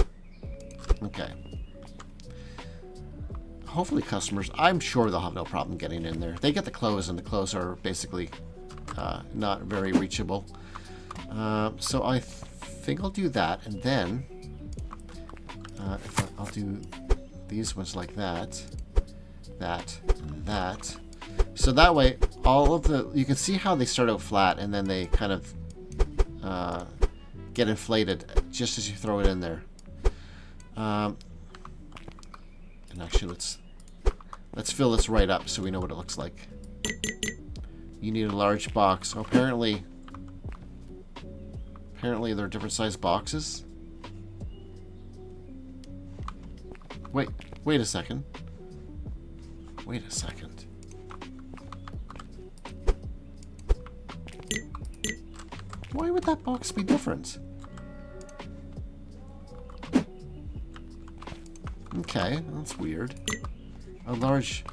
Speaker 1: Okay. Hopefully customers, I'm sure they'll have no problem getting in there. They get the clothes, and the clothes are basically not very reachable. So I think I'll do that, and then I'll do these ones like that, that, and that. So that way, all of you can see how they start out flat, and then they kind of get inflated just as you throw it in there. And actually, let's fill this right up so we know what it looks like. You need a large box. Oh, apparently there are different sized boxes. Wait a second. Wait a second. Why would that box be different? Okay, that's weird. A large...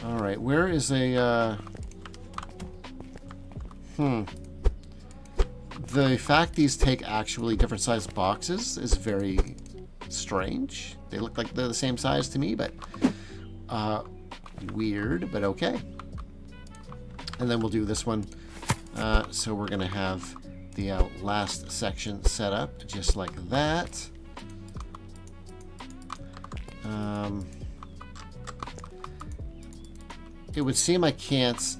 Speaker 1: Alright, where is a... The fact these take actually different sized boxes is very strange. They look like they're the same size to me, but... weird, but okay. And then we'll do this one. So we're going to have the last section set up just like that. It would seem I can't,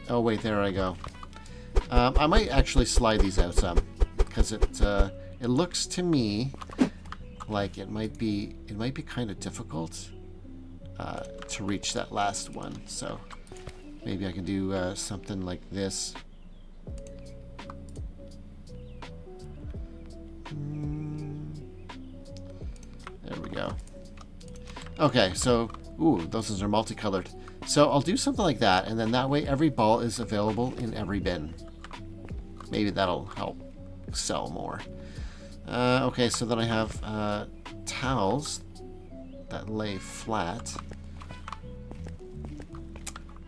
Speaker 1: oh wait, there I go. I might actually slide these out some, because it looks to me like it might be kind of difficult to reach that last one. So maybe I can do something like this. There we go. Okay, so, ooh, those ones are multicolored. So I'll do something like that, and then that way every ball is available in every bin. Maybe that'll help sell more. Okay, so then I have towels that lay flat.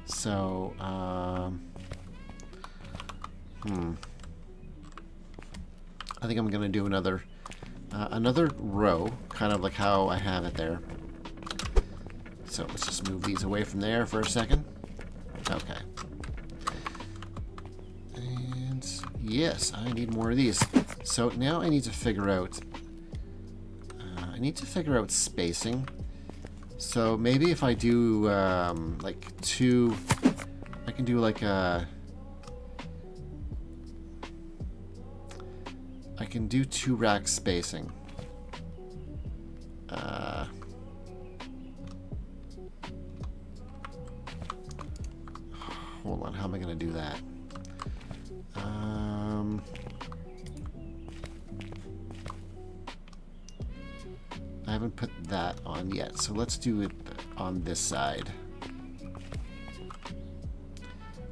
Speaker 1: So, I think I'm going to do another row, kind of like how I have it there. So let's just move these away from there for a second. Okay. And yes, I need more of these. So now I need to figure out spacing. So maybe if I do like two, I can do like a. I can do 2 rack spacing. Hold on, how am I going to do that? I haven't put that on yet, so let's do it on this side.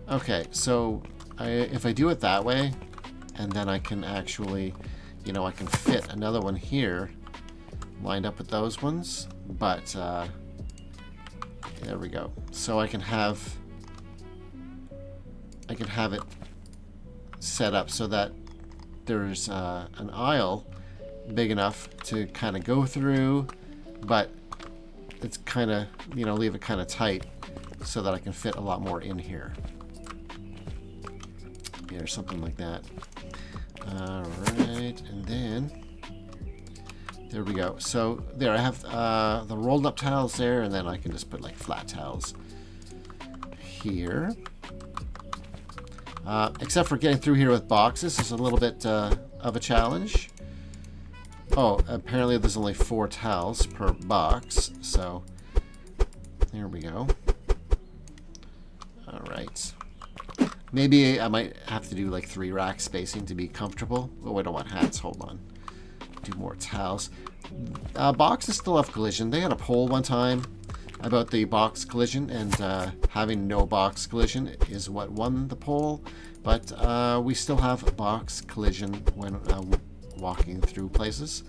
Speaker 1: Okay, so if I do it that way, and then I can actually, you know, I can fit another one here, lined up with those ones, but there we go. So I can have it set up so that there's an aisle big enough to kind of go through, but it's kind of, you know, leave it kind of tight so that I can fit a lot more in here. Yeah, or something like that. Alright, and then there we go. So there I have the rolled up towels there, and then I can just put like flat towels here. Except for getting through here with boxes is a little bit of a challenge. Oh, apparently there's only 4 towels per box, so there we go. Alright. Maybe I might have to do like 3 rack spacing to be comfortable. Oh, I don't want hats. Hold on. Do more towels. Boxes still have collision. They had a poll one time about the box collision, and having no box collision is what won the poll. But we still have box collision when walking through places.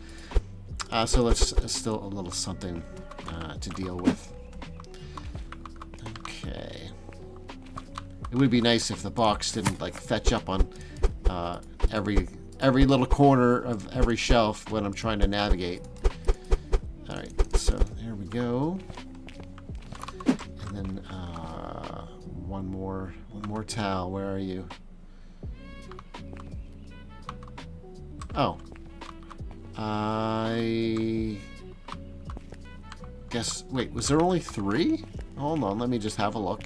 Speaker 1: So let's still a little something to deal with. Okay. It would be nice if the box didn't like fetch up on every little corner of every shelf when I'm trying to navigate. All right, so there we go. And then one more towel. Where are you? Oh, I guess. Wait, was there only 3? Hold on, let me just have a look.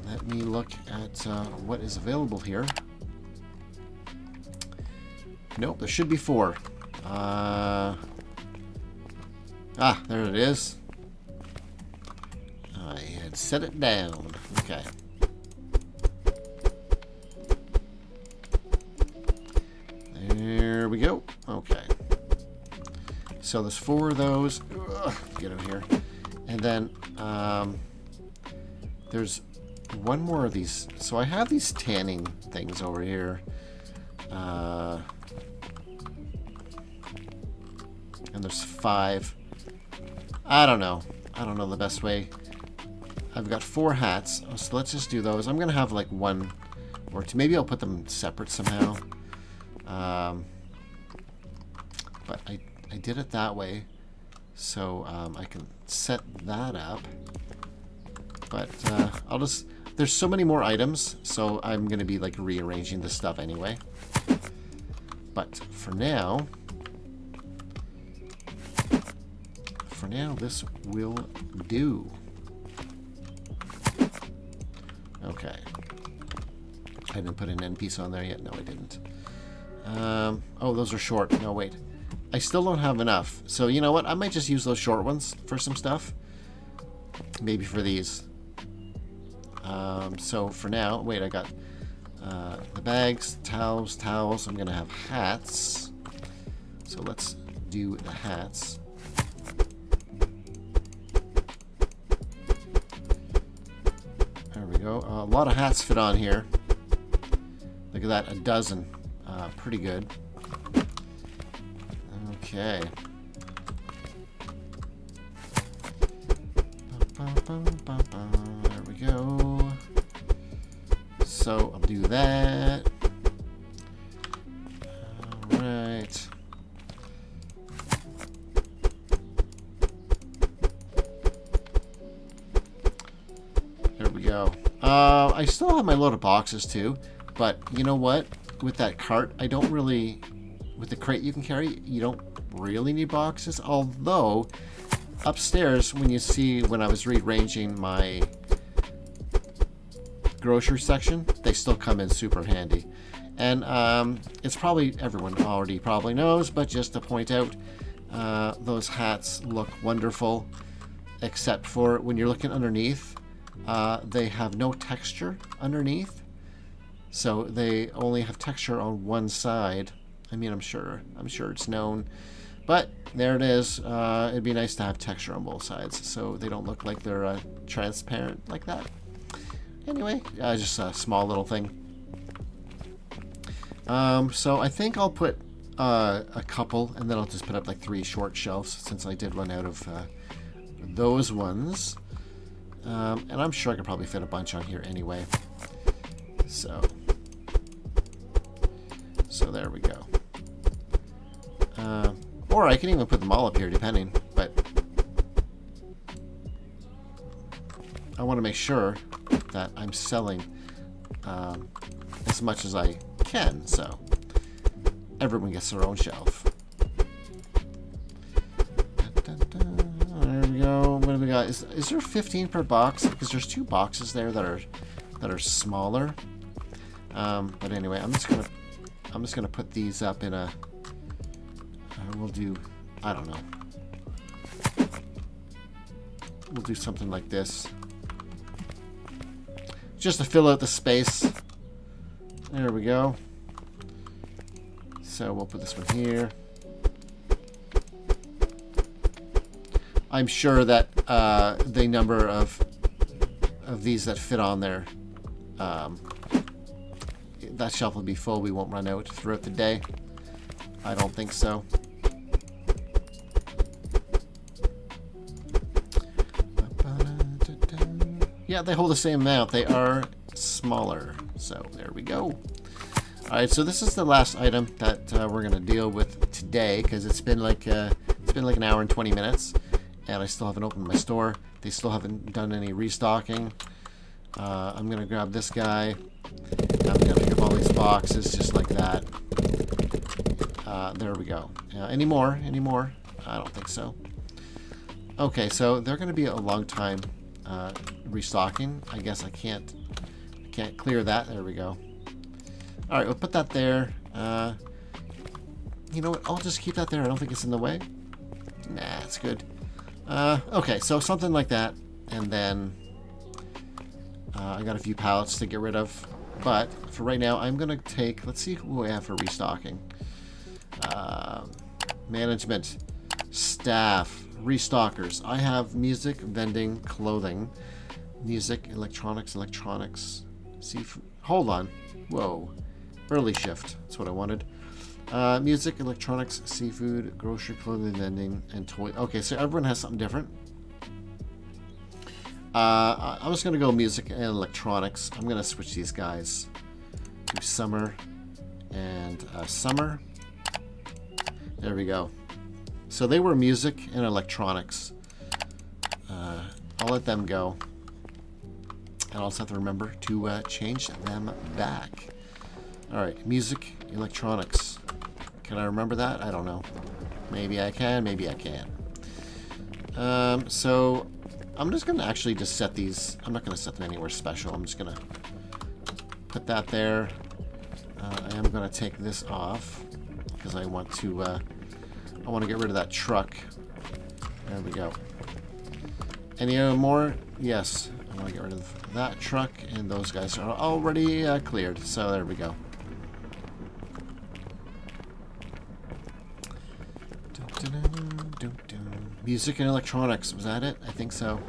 Speaker 1: Let me look at what is available here. Nope, there should be 4. There it is. I had set it down. Okay. There we go. Okay. So there's 4 of those. Ugh, get out here. And then there's 1 more of these. So I have these tanning things over here. And there's 5. I don't know the best way. I've got 4 hats, so let's just do those. I'm gonna have like 1 or 2. Maybe I'll put them separate somehow. But I did it that way, so I can set that up. But I'll just. There's so many more items, so I'm gonna be like rearranging this stuff anyway. But for now, this will do. Okay. I didn't put an end piece on there yet. No, I didn't. Oh, those are short. No, wait. I still don't have enough. So, you know what? I might just use those short ones for some stuff. Maybe for these. So, for now... Wait, I got the bags, towels. I'm going to have hats. So let's do the hats. There we go. A lot of hats fit on here. Look at that, a dozen. Pretty good. Okay. There we go. So I'll do that. All right. There we go. I still have my load of boxes too, but you know what? With that cart, I don't really, with the crate you can carry, you don't really need boxes. Although, upstairs, when I was rearranging my grocery section, they still come in super handy. And it's probably, everyone already probably knows, but just to point out, those hats look wonderful, except for when you're looking underneath, they have no texture underneath. So they only have texture on one side. I mean, I'm sure it's known, but there it is. It'd be nice to have texture on both sides, so they don't look like they're transparent like that. Anyway, just a small little thing. So I think I'll put a couple, and then I'll just put up like 3 short shelves since I did run out of those ones. And I'm sure I could probably fit a bunch on here anyway. So there we go. Or I can even put them all up here, depending. But I want to make sure that I'm selling as much as I can, so everyone gets their own shelf. There we go. What do we got? Is there 15 per box? Because there's 2 boxes there that are smaller. But anyway, I'm just gonna put these up in a. We'll do. I don't know. We'll do something like this, just to fill out the space. There we go. So we'll put this one here. I'm sure that the number of these that fit on there, that shelf will be full. We won't run out throughout the day. I don't think so. Yeah, they hold the same amount. They are smaller. So there we go. Alright, so this is the last item that we're going to deal with today, because it's been like an hour and 20 minutes. And I still haven't opened my store. They still haven't done any restocking. I'm going to grab this guy. I'm going to pick up all these boxes just like that. There we go. Any more? I don't think so. Okay, so they're going to be a long time restocking. I guess I can't clear that. There we go. Alright, we'll put that there. You know what? I'll just keep that there. I don't think it's in the way. Nah, it's good. Okay, so something like that, and then I got a few pallets to get rid of, but for right now I'm gonna take, let's see who I have for restocking. Management, staff, restockers. I have music, vending, clothing, music, electronics, seafood. Hold on, whoa, early shift, that's what I wanted. Music, electronics, seafood, grocery, clothing, vending, and toy. Okay, so everyone has something different. I'm just going to go music and electronics. I'm going to switch these guys to summer and summer. There we go. So they were music and electronics. I'll let them go. And I'll just have to remember to change them back. Alright, music, electronics. Can I remember that? I don't know. Maybe I can, maybe I can't. So I'm just going to actually just set these. I'm not going to set them anywhere special. I'm just going to put that there. I am going to take this off because I want to get rid of that truck. There we go. Any more? Yes. I want to get rid of that truck, and those guys are already cleared. So there we go. Music and electronics, was that it? I think so.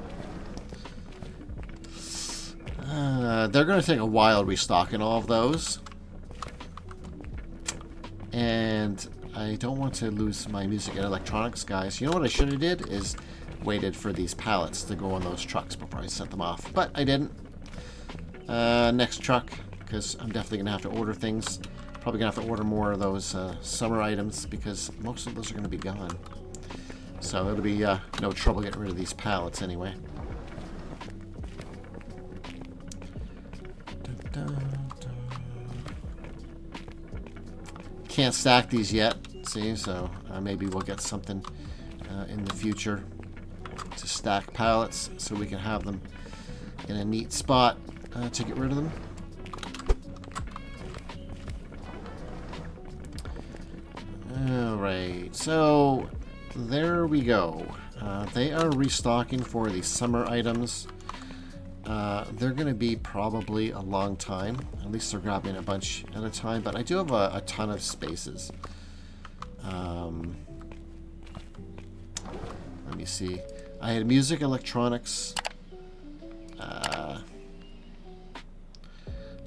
Speaker 1: They're going to take a while restocking all of those. And I don't want to lose my music and electronics guys. You know what I should have did is waited for these pallets to go on those trucks before I sent them off. But I didn't. Next truck, because I'm definitely going to have to order things. Probably going to have to order more of those summer items because most of those are going to be gone. So it'll be no trouble getting rid of these pallets anyway. Can't stack these yet, see, so maybe we'll get something in the future to stack pallets so we can have them in a neat spot to get rid of them. Alright, so there we go. They are restocking for the summer items. They're going to be probably a long time. At least they're grabbing a bunch at a time. But I do have a ton of spaces. Let me see. I had music, electronics.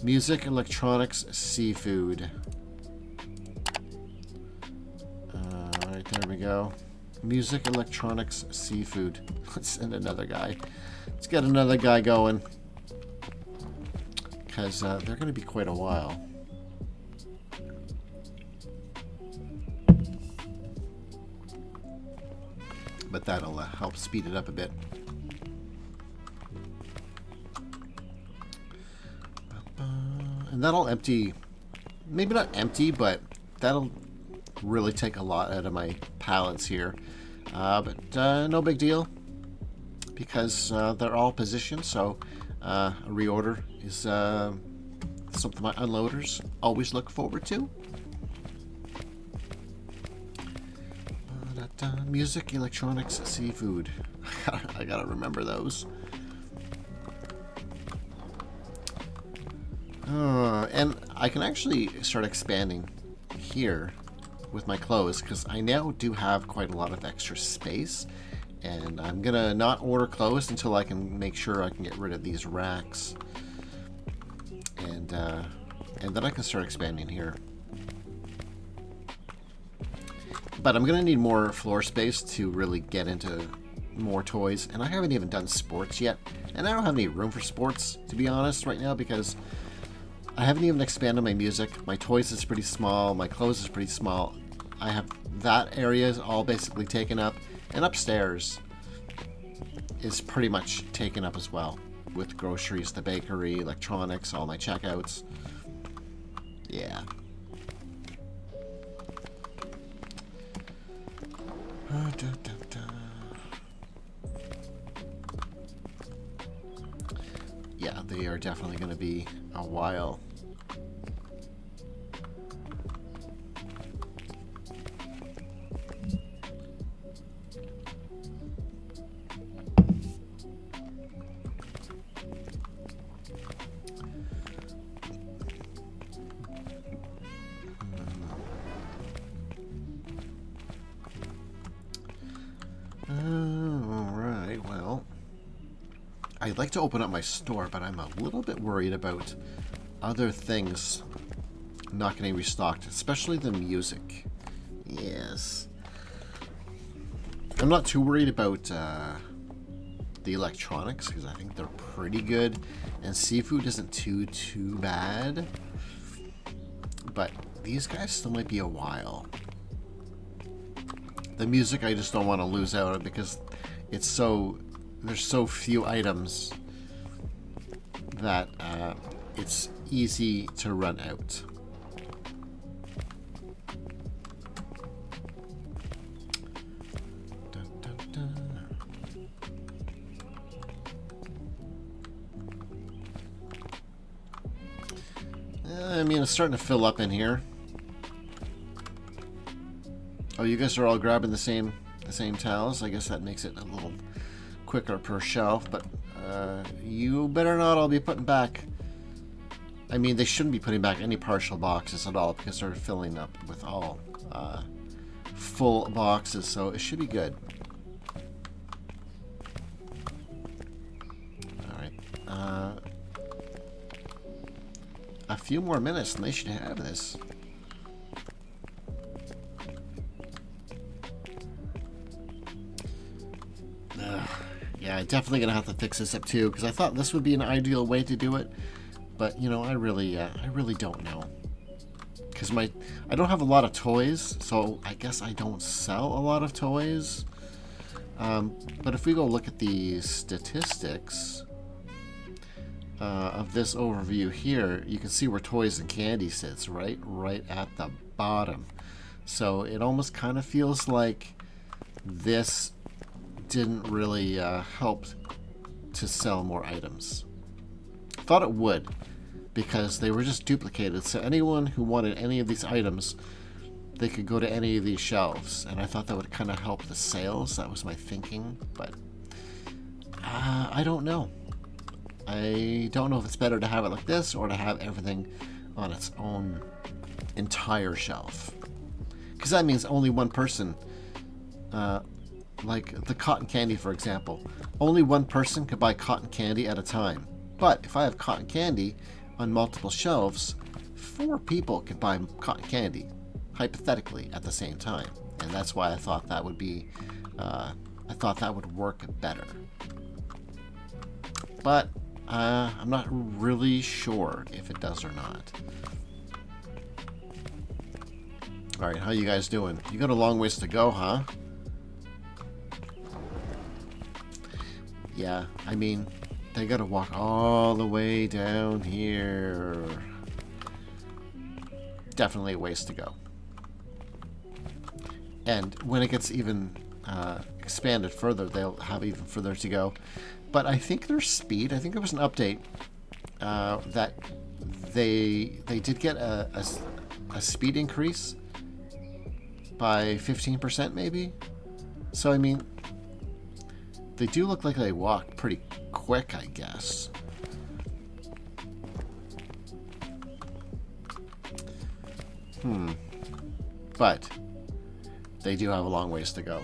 Speaker 1: Music, electronics, seafood. Alright, there we go. Music, electronics, seafood. Let's send another guy. Let's get another guy going. Because they're going to be quite a while. But that'll help speed it up a bit. And that'll empty, maybe not empty, but that'll really take a lot out of my pallets here. But no big deal. Because they're all positioned, so a reorder is something my unloaders always look forward to. Music, electronics, seafood. I gotta remember those. And I can actually start expanding here with my clothes because I now do have quite a lot of extra space. And I'm gonna not order clothes until I can make sure I can get rid of these racks, and then I can start expanding here. But I'm gonna need more floor space to really get into more toys, and I haven't even done sports yet, and I don't have any room for sports to be honest right now because I haven't even expanded my music. My toys is pretty small, my clothes is pretty small. I have that area is all basically taken up. And upstairs is pretty much taken up as well, with groceries, the bakery, electronics, all my checkouts. Yeah. Yeah, they are definitely going to be a while. Alright, well, I'd like to open up my store, but I'm a little bit worried about other things not getting restocked, especially the music. Yes. I'm not too worried about the electronics, because I think they're pretty good, and seafood isn't too bad. But these guys still might be a while. The music I just don't want to lose out on because it's there's so few items that it's easy to run out. Dun, dun, dun. I mean, it's starting to fill up in here. Oh, you guys are all grabbing the same towels. I guess that makes it a little quicker per shelf, but you better not all be putting back. I mean, they shouldn't be putting back any partial boxes at all because they're filling up with all full boxes, so it should be good. Alright. A few more minutes and they should have this. Yeah, definitely gonna have to fix this up too, because I thought this would be an ideal way to do it, but you know, I really don't know, because I don't have a lot of toys, so I guess I don't sell a lot of toys. But if we go look at the statistics of this overview here, you can see where toys and candy sits, right at the bottom. So it almost kind of feels like this didn't really help to sell more items. Thought it would, because they were just duplicated, so anyone who wanted any of these items, they could go to any of these shelves, and I thought that would kind of help the sales. That was my thinking, but I don't know. I don't know if it's better to have it like this or to have everything on its own entire shelf, because that means only one person, like the cotton candy, for example, only one person could buy cotton candy at a time. But if I have cotton candy on multiple shelves, 4 people can buy cotton candy, hypothetically, at the same time. And that's why I thought that would be, I thought that would work better. But I'm not really sure if it does or not. Alright, how you guys doing? You got a long ways to go, huh? Yeah, I mean, they gotta walk all the way down here. Definitely a ways to go. And when it gets even expanded further, they'll have even further to go. But I think their speed, I think there was an update that they did get a speed increase by 15% maybe. So I mean, they do look like they walk pretty quick, I guess. But they do have a long ways to go.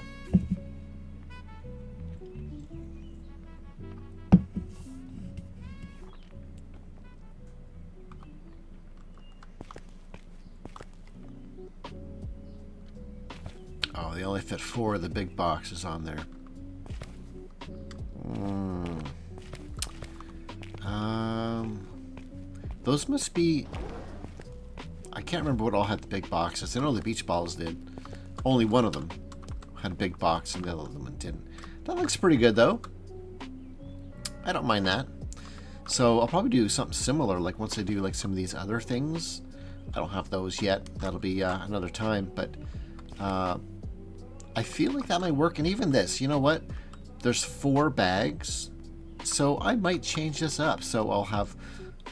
Speaker 1: Oh, they only fit 4 of the big boxes on there. Those must be... I can't remember what all had the big boxes. I know the beach balls did. Only one of them had a big box and the other one didn't. That looks pretty good though. I don't mind that. So I'll probably do something similar, like once I do like some of these other things. I don't have those yet. That'll be another time. But I feel like that might work. And even this, you know what? There's 4 bags. So I might change this up. So I'll have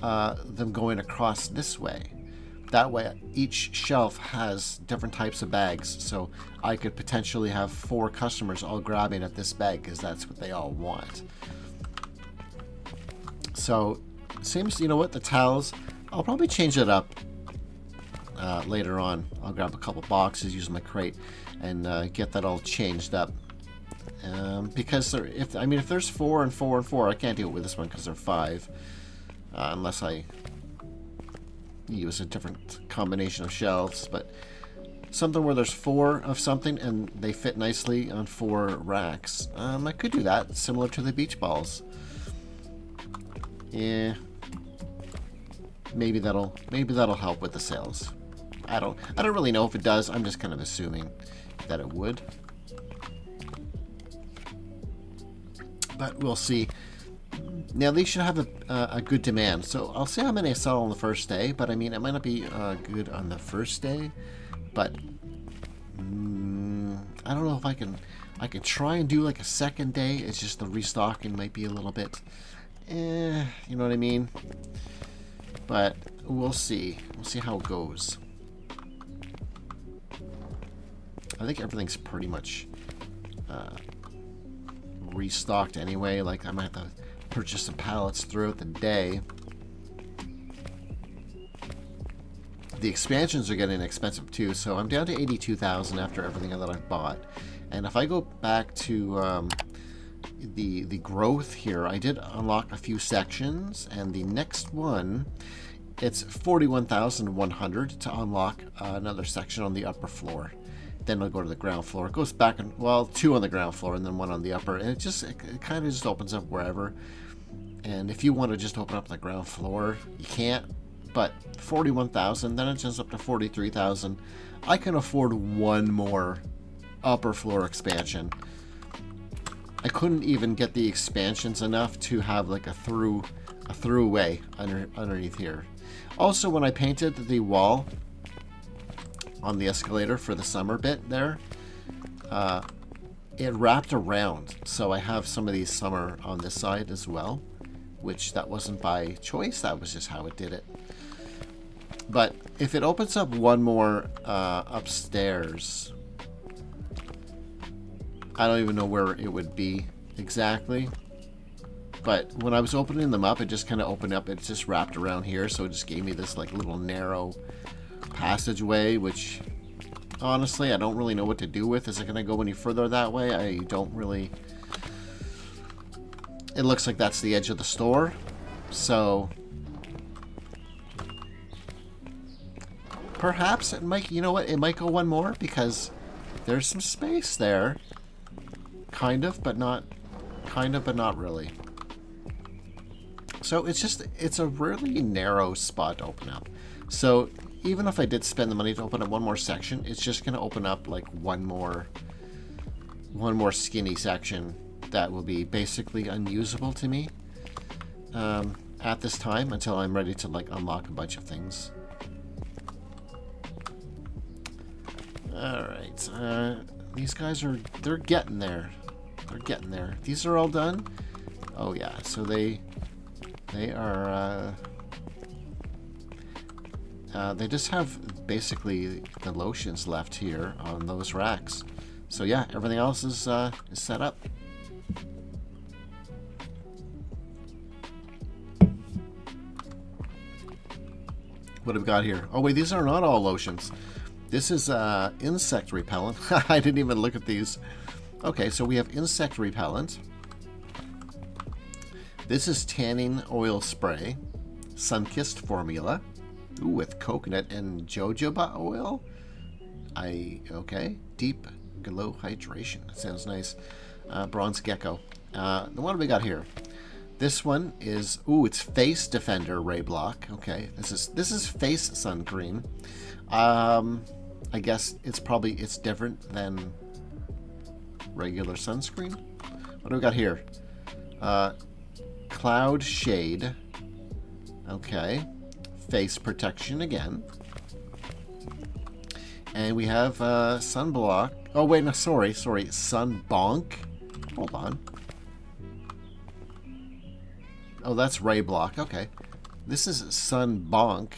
Speaker 1: them going across this way. That way each shelf has different types of bags. So I could potentially have 4 customers all grabbing at this bag because that's what they all want. So seems, you know what, the towels, I'll probably change it up later on. I'll grab a couple boxes, use my crate, and get that all changed up. Because if there's 4 and 4 and 4, I can't do it with this one because they're 5, unless I use a different combination of shelves. But something where there's 4 of something and they fit nicely on 4 racks, I could do that, similar to the beach balls. Yeah, maybe that'll help with the sales. I don't really know if it does. I'm just kind of assuming that it would. But we'll see. Now these should have a good demand. So I'll see how many I sell on the first day. But I mean, it might not be good on the first day. But I don't know if I can try and do like a second day. It's just the restocking might be a little bit, you know what I mean? But we'll see. We'll see how it goes. I think everything's pretty much restocked anyway. Like I might have to purchase some pallets throughout the day. The expansions are getting expensive too, so I'm down to 82,000 after everything that I've bought. And if I go back to the growth here, I did unlock a few sections, and the next one, it's 41,100 to unlock another section on the upper floor. Then I'll go to the ground floor. It goes back, and well, 2 on the ground floor and then 1 on the upper, and it kind of just opens up wherever. And if you want to just open up the ground floor, you can't. But 41,000, then it jumps up to 43,000. I can afford one more upper floor expansion. I couldn't even get the expansions enough to have like a throughway underneath here. Also, when I painted the wall on the escalator for the summer bit there, it wrapped around. So I have some of these summer on this side as well, which that wasn't by choice. That was just how it did it. But if it opens up one more upstairs, I don't even know where it would be exactly. But when I was opening them up, it just kind of opened up. It just wrapped around here, so it just gave me this like little narrow passageway, which honestly I don't really know what to do with. Is it going to go any further that way? I don't really. It looks like that's the edge of the store, so perhaps it might. You know what? It might go one more because there's some space there. Kind of, but not really. So it's a really narrow spot to open up. So even if I did spend the money to open up one more section, it's just going to open up like one more skinny section that will be basically unusable to me at this time until I'm ready to like unlock a bunch of things. All right, these guys they're getting there. They're getting there. These are all done. Oh yeah, so they are. They just have basically the lotions left here on those racks. So yeah, everything else is set up. What have we got here? Oh wait, these are not all lotions. This is insect repellent. I didn't even look at these. Okay, so we have insect repellent. This is tanning oil spray. Sun-kissed formula. Ooh, with coconut and jojoba oil. Okay. Deep glow hydration. That sounds nice. Bronze gecko. What do we got here? This one is, ooh, it's Face Defender Ray Block. Okay, this is face sun cream. I guess it's different than regular sunscreen. What do we got here? Cloud shade. Okay, face protection again. And we have sunblock. Oh wait, no, sorry, sunbonk. Hold on. Oh, that's Ray Block. Okay, this is sunbonk.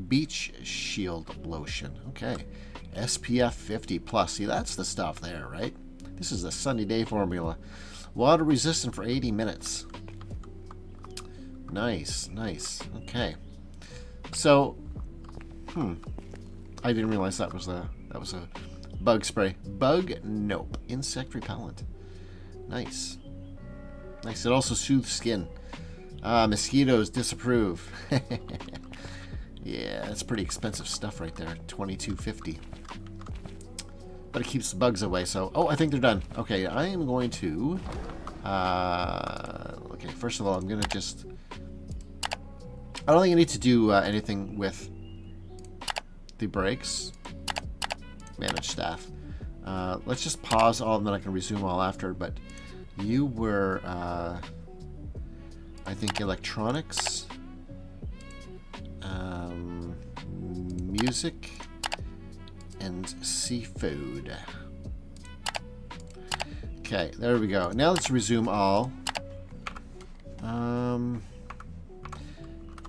Speaker 1: Beach shield lotion. Okay, SPF 50 plus. See, that's the stuff there, right? This is the sunny day formula. Water resistant for 80 minutes. Nice, nice. Okay, so I didn't realize that was a bug spray. Bug, nope. Insect repellent. Nice. Nice. It also soothes skin. Mosquitoes disapprove. Yeah, that's pretty expensive stuff right there. $22.50. But it keeps the bugs away. So, oh, I think they're done. Okay, I am going to. Okay, first of all, I'm gonna just. I don't think I need to do anything with the brakes. Manage staff. Let's just pause all, and then I can resume all after. But you were, I think, electronics, music, and seafood. Okay, there we go. Now let's resume all.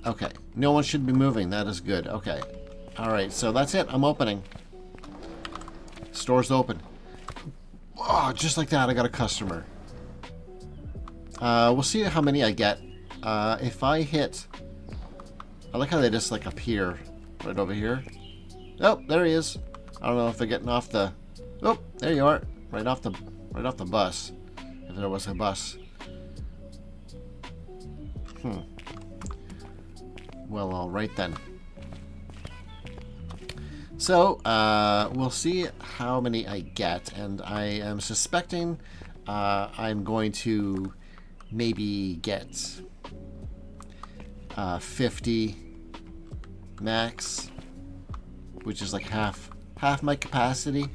Speaker 1: Okay, no one should be moving. That is good. Okay. All right, so that's it. I'm opening. Store's open. Oh, just like that, I got a customer. We'll see how many I get. If I hit... I like how they just like appear right over here. Oh, there he is. I don't know if they're getting off the... Oh, there you are. Right off the bus. If there was a bus. Well, all right then. So, we'll see how many I get, and I am suspecting I'm going to maybe get 50 max, which is like half my capacity,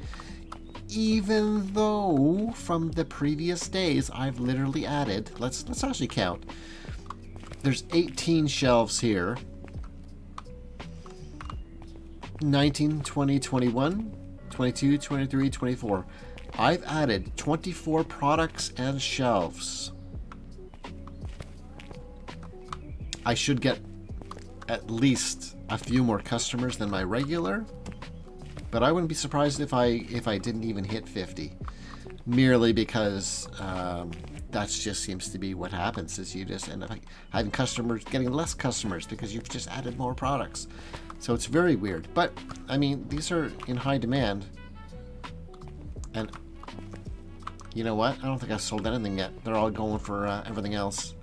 Speaker 1: even though from the previous days I've literally added, let's actually count. There's 18 shelves here. 19, 20, 21, 22, 23, 24. I've added 24 products and shelves. I should get at least a few more customers than my regular, but I wouldn't be surprised if I didn't even hit 50, merely because that just seems to be what happens, is you just end up having customers getting less customers because you've just added more products. So it's very weird, but I mean, these are in high demand, and you know what? I don't think I've sold anything yet. They're all going for everything else.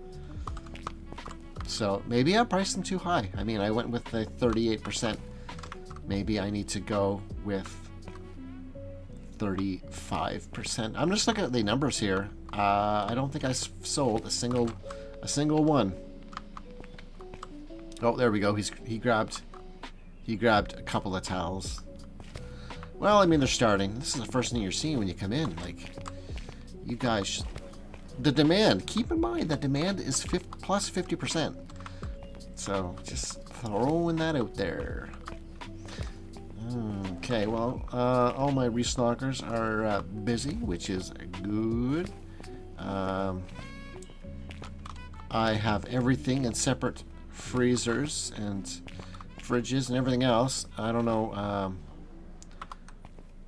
Speaker 1: So maybe I priced them too high. I mean, I went with the 38%. Maybe I need to go with 35%. I'm just looking at the numbers here. I don't think I sold a single one. Oh, there we go. He grabbed a couple of towels. Well, I mean, they're starting. This is the first thing you're seeing when you come in. Like, you guys, the demand. Keep in mind that demand is plus 50%. So just throwing that out there. Okay, well, all my restockers are busy, which is good. I have everything in separate freezers and fridges and everything else. I don't know.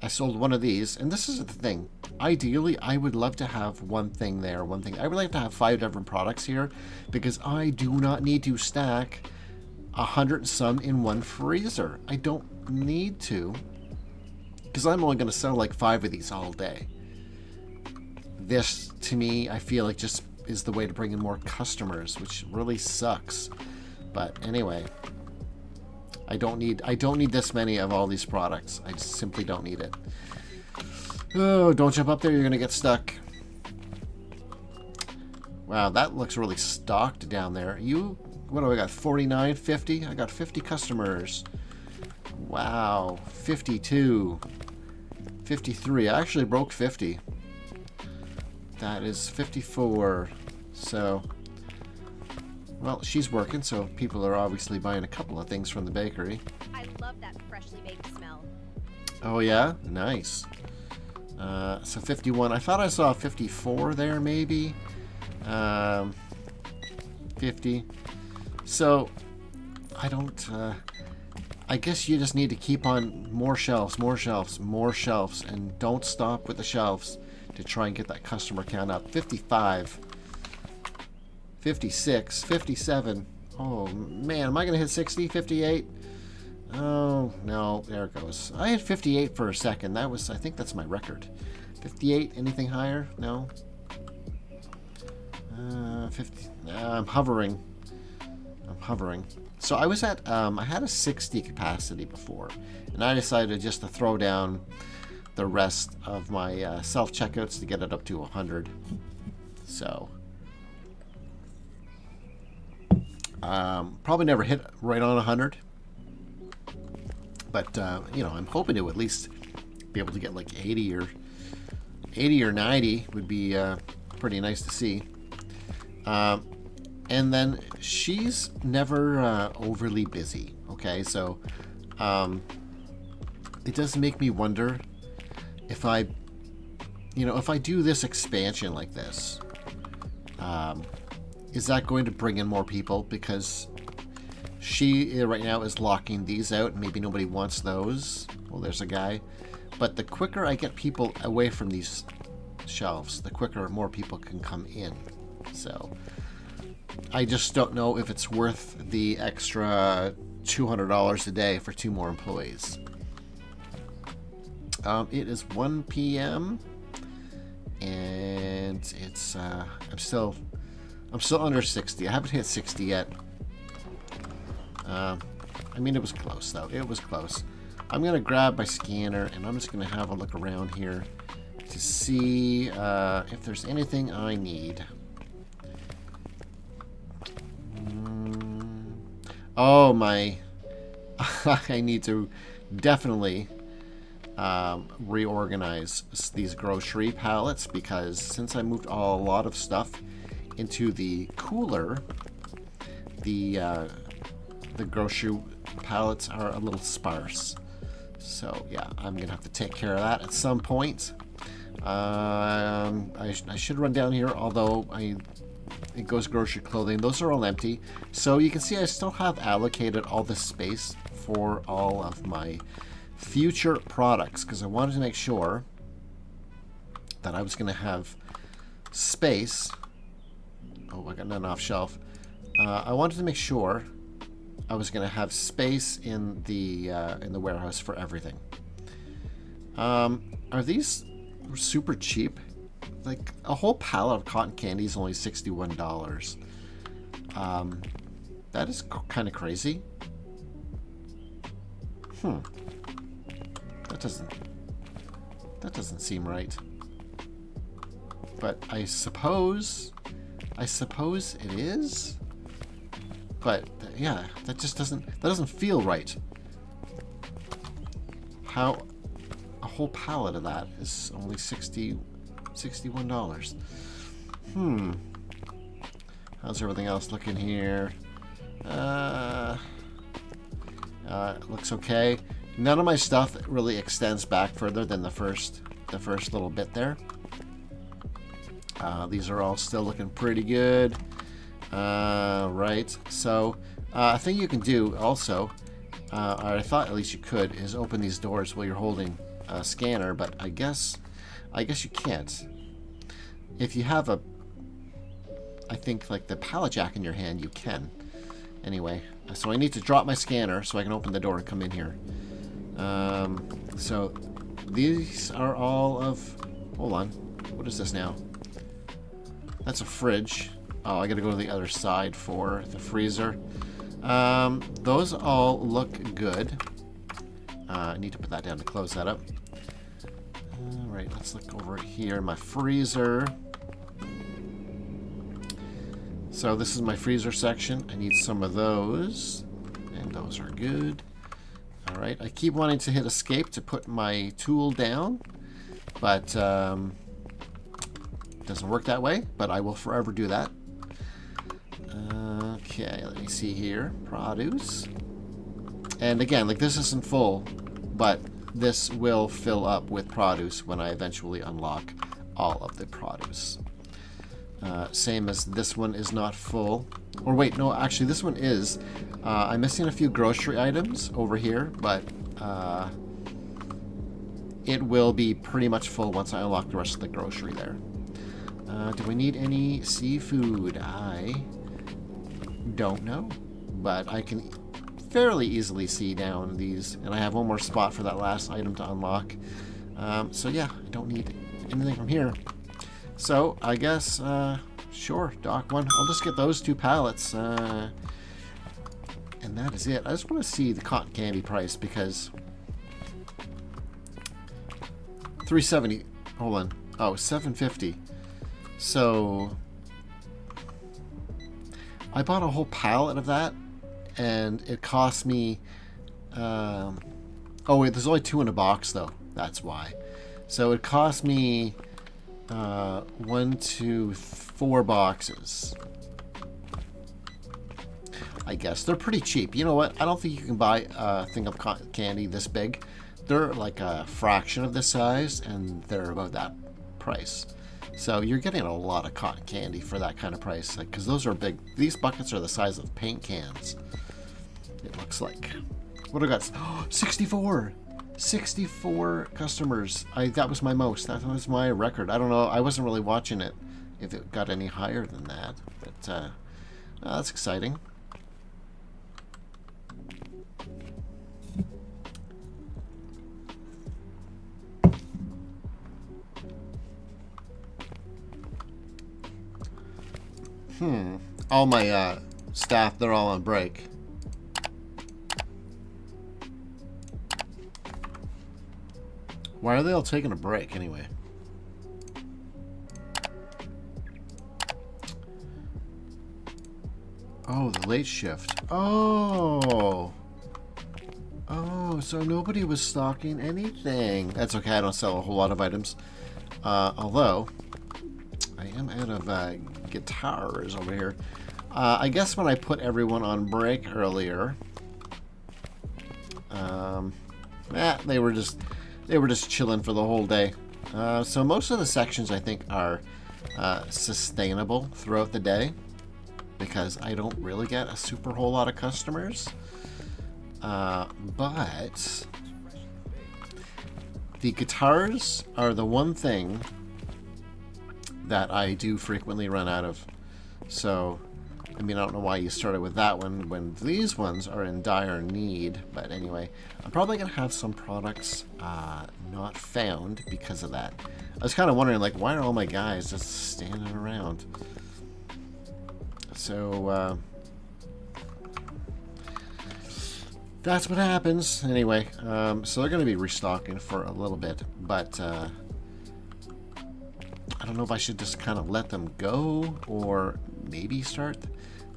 Speaker 1: I sold one of these, and this is the thing. Ideally, I would love to have one thing there, one thing. I would like to have 5 different products here, because I do not need to stack 100 and some in one freezer. I don't need to, because I'm only going to sell like 5 of these all day. This, to me, I feel like just is the way to bring in more customers, which really sucks. But anyway, I don't need this many of all these products. I just simply don't need it. Oh, don't jump up there, you're gonna get stuck. Wow, that looks really stocked down there. What do I got? 49, 50? I got 50 customers. Wow, 52, 53. I actually broke 50. That is 54. So, well, she's working, so people are obviously buying a couple of things from the bakery.
Speaker 2: I love that freshly baked smell.
Speaker 1: Oh yeah, nice. So 51. I thought I saw 54 there, maybe. 50. So I don't. I guess you just need to keep on more shelves, more shelves, more shelves, and don't stop with the shelves to try and get that customer count up. 55. 56, 57. Oh man, am I gonna hit 60? 58? Oh no, there it goes. I had 58 for a second. I think that's my record. 58, anything higher? No. 50. I'm hovering. So I was at, I had a 60 capacity before, and I decided just to throw down the rest of my self-checkouts to get it up to 100. So probably never hit right on 100, but you know, I'm hoping to at least be able to get like 80 or 90 would be pretty nice to see. And then she's never overly busy. Okay, so it does make me wonder if I do this expansion like this, is that going to bring in more people? Because she right now is locking these out. Maybe nobody wants those. Well, there's a guy. But the quicker I get people away from these shelves, the quicker more people can come in. So I just don't know if it's worth the extra $200 a day for 2 more employees. It is 1 p.m. and it's I'm still under 60. I haven't hit 60 yet. I mean, it was close though. It was close. I'm gonna grab my scanner and I'm just gonna have a look around here to see if there's anything I need. Oh my! I need to definitely reorganize these grocery pallets, because since I moved a lot of stuff into the cooler, the grocery pallets are a little sparse. So yeah, I'm gonna have to take care of that at some point. I should run down here, although it goes grocery clothing. Those are all empty. So you can see I still have allocated all this space for all of my future products, because I wanted to make sure that I was going to have space. Oh, I got none off shelf. I wanted to make sure I was going to have space in the warehouse for everything. Are these super cheap? Like, a whole pallet of cotton candy is only $61. That is kind of crazy. That doesn't seem right. But I suppose it is. But yeah, that doesn't feel right. How a whole pallet of that is only $61. How's everything else looking here? It looks okay. None of my stuff really extends back further than the first little bit there. These are all still looking pretty good. Right. So a thing you can do also, or I thought at least you could, is open these doors while you're holding a scanner. But I guess you can't. If you have I think like the pallet jack in your hand, you can. Anyway, so I need to drop my scanner so I can open the door and come in here. So these are all of... Hold on. What is this now? That's a fridge. Oh, I gotta go to the other side for the freezer. Those all look good. I need to put that down to close that up. Alright, let's look over here in my freezer. So this is my freezer section. I need some of those. And those are good. Alright, I keep wanting to hit escape to put my tool down. But it doesn't work that way. But I will forever do that. Okay, let me see here. Produce. And again, like, this isn't full, but this will fill up with produce when I eventually unlock all of the produce. Same as this one is not full. Or wait, no, actually this one is. I'm missing a few grocery items over here, but it will be pretty much full once I unlock the rest of the grocery there. Do we need any seafood? I don't know, but I can fairly easily see down these, and I have one more spot for that last item to unlock. So yeah, I don't need anything from here. So I guess, sure, Doc 1. I'll just get those 2 pallets, and that is it. I just want to see the cotton candy price, because $3.70. Hold on. Oh, $7.50. So I bought a whole pallet of that, and it cost me. Oh wait, there's only 2 in a box though. That's why. So it cost me 1, 2, 4 boxes. I guess they're pretty cheap. You know what? I don't think you can buy a thing of cotton candy this big. They're like a fraction of this size, and they're about that price. So you're getting a lot of cotton candy for that kind of price, like, because those are big. These buckets are the size of paint cans. It looks like. What do I got? Oh, 64 customers. That was my most. That was my record. I don't know. I wasn't really watching it if it got any higher than that, but that's exciting. All my staff, they're all on break. Why are they all taking a break anyway? Oh, the late shift. Oh. Oh, so nobody was stocking anything. That's okay, I don't sell a whole lot of items. Although, I am out of guitars over here. I guess when I put everyone on break earlier, they were just chilling for the whole day. So most of the sections I think are sustainable throughout the day because I don't really get a super whole lot of customers. But the guitars are the one thing that I do frequently run out of. So, I mean, I don't know why you started with that one when these ones are in dire need. But anyway, I'm probably going to have some products not found because of that. I was kind of wondering, like, why are all my guys just standing around? So, that's what happens. Anyway, so they're going to be restocking for a little bit. But, I don't know if I should just kind of let them go or maybe start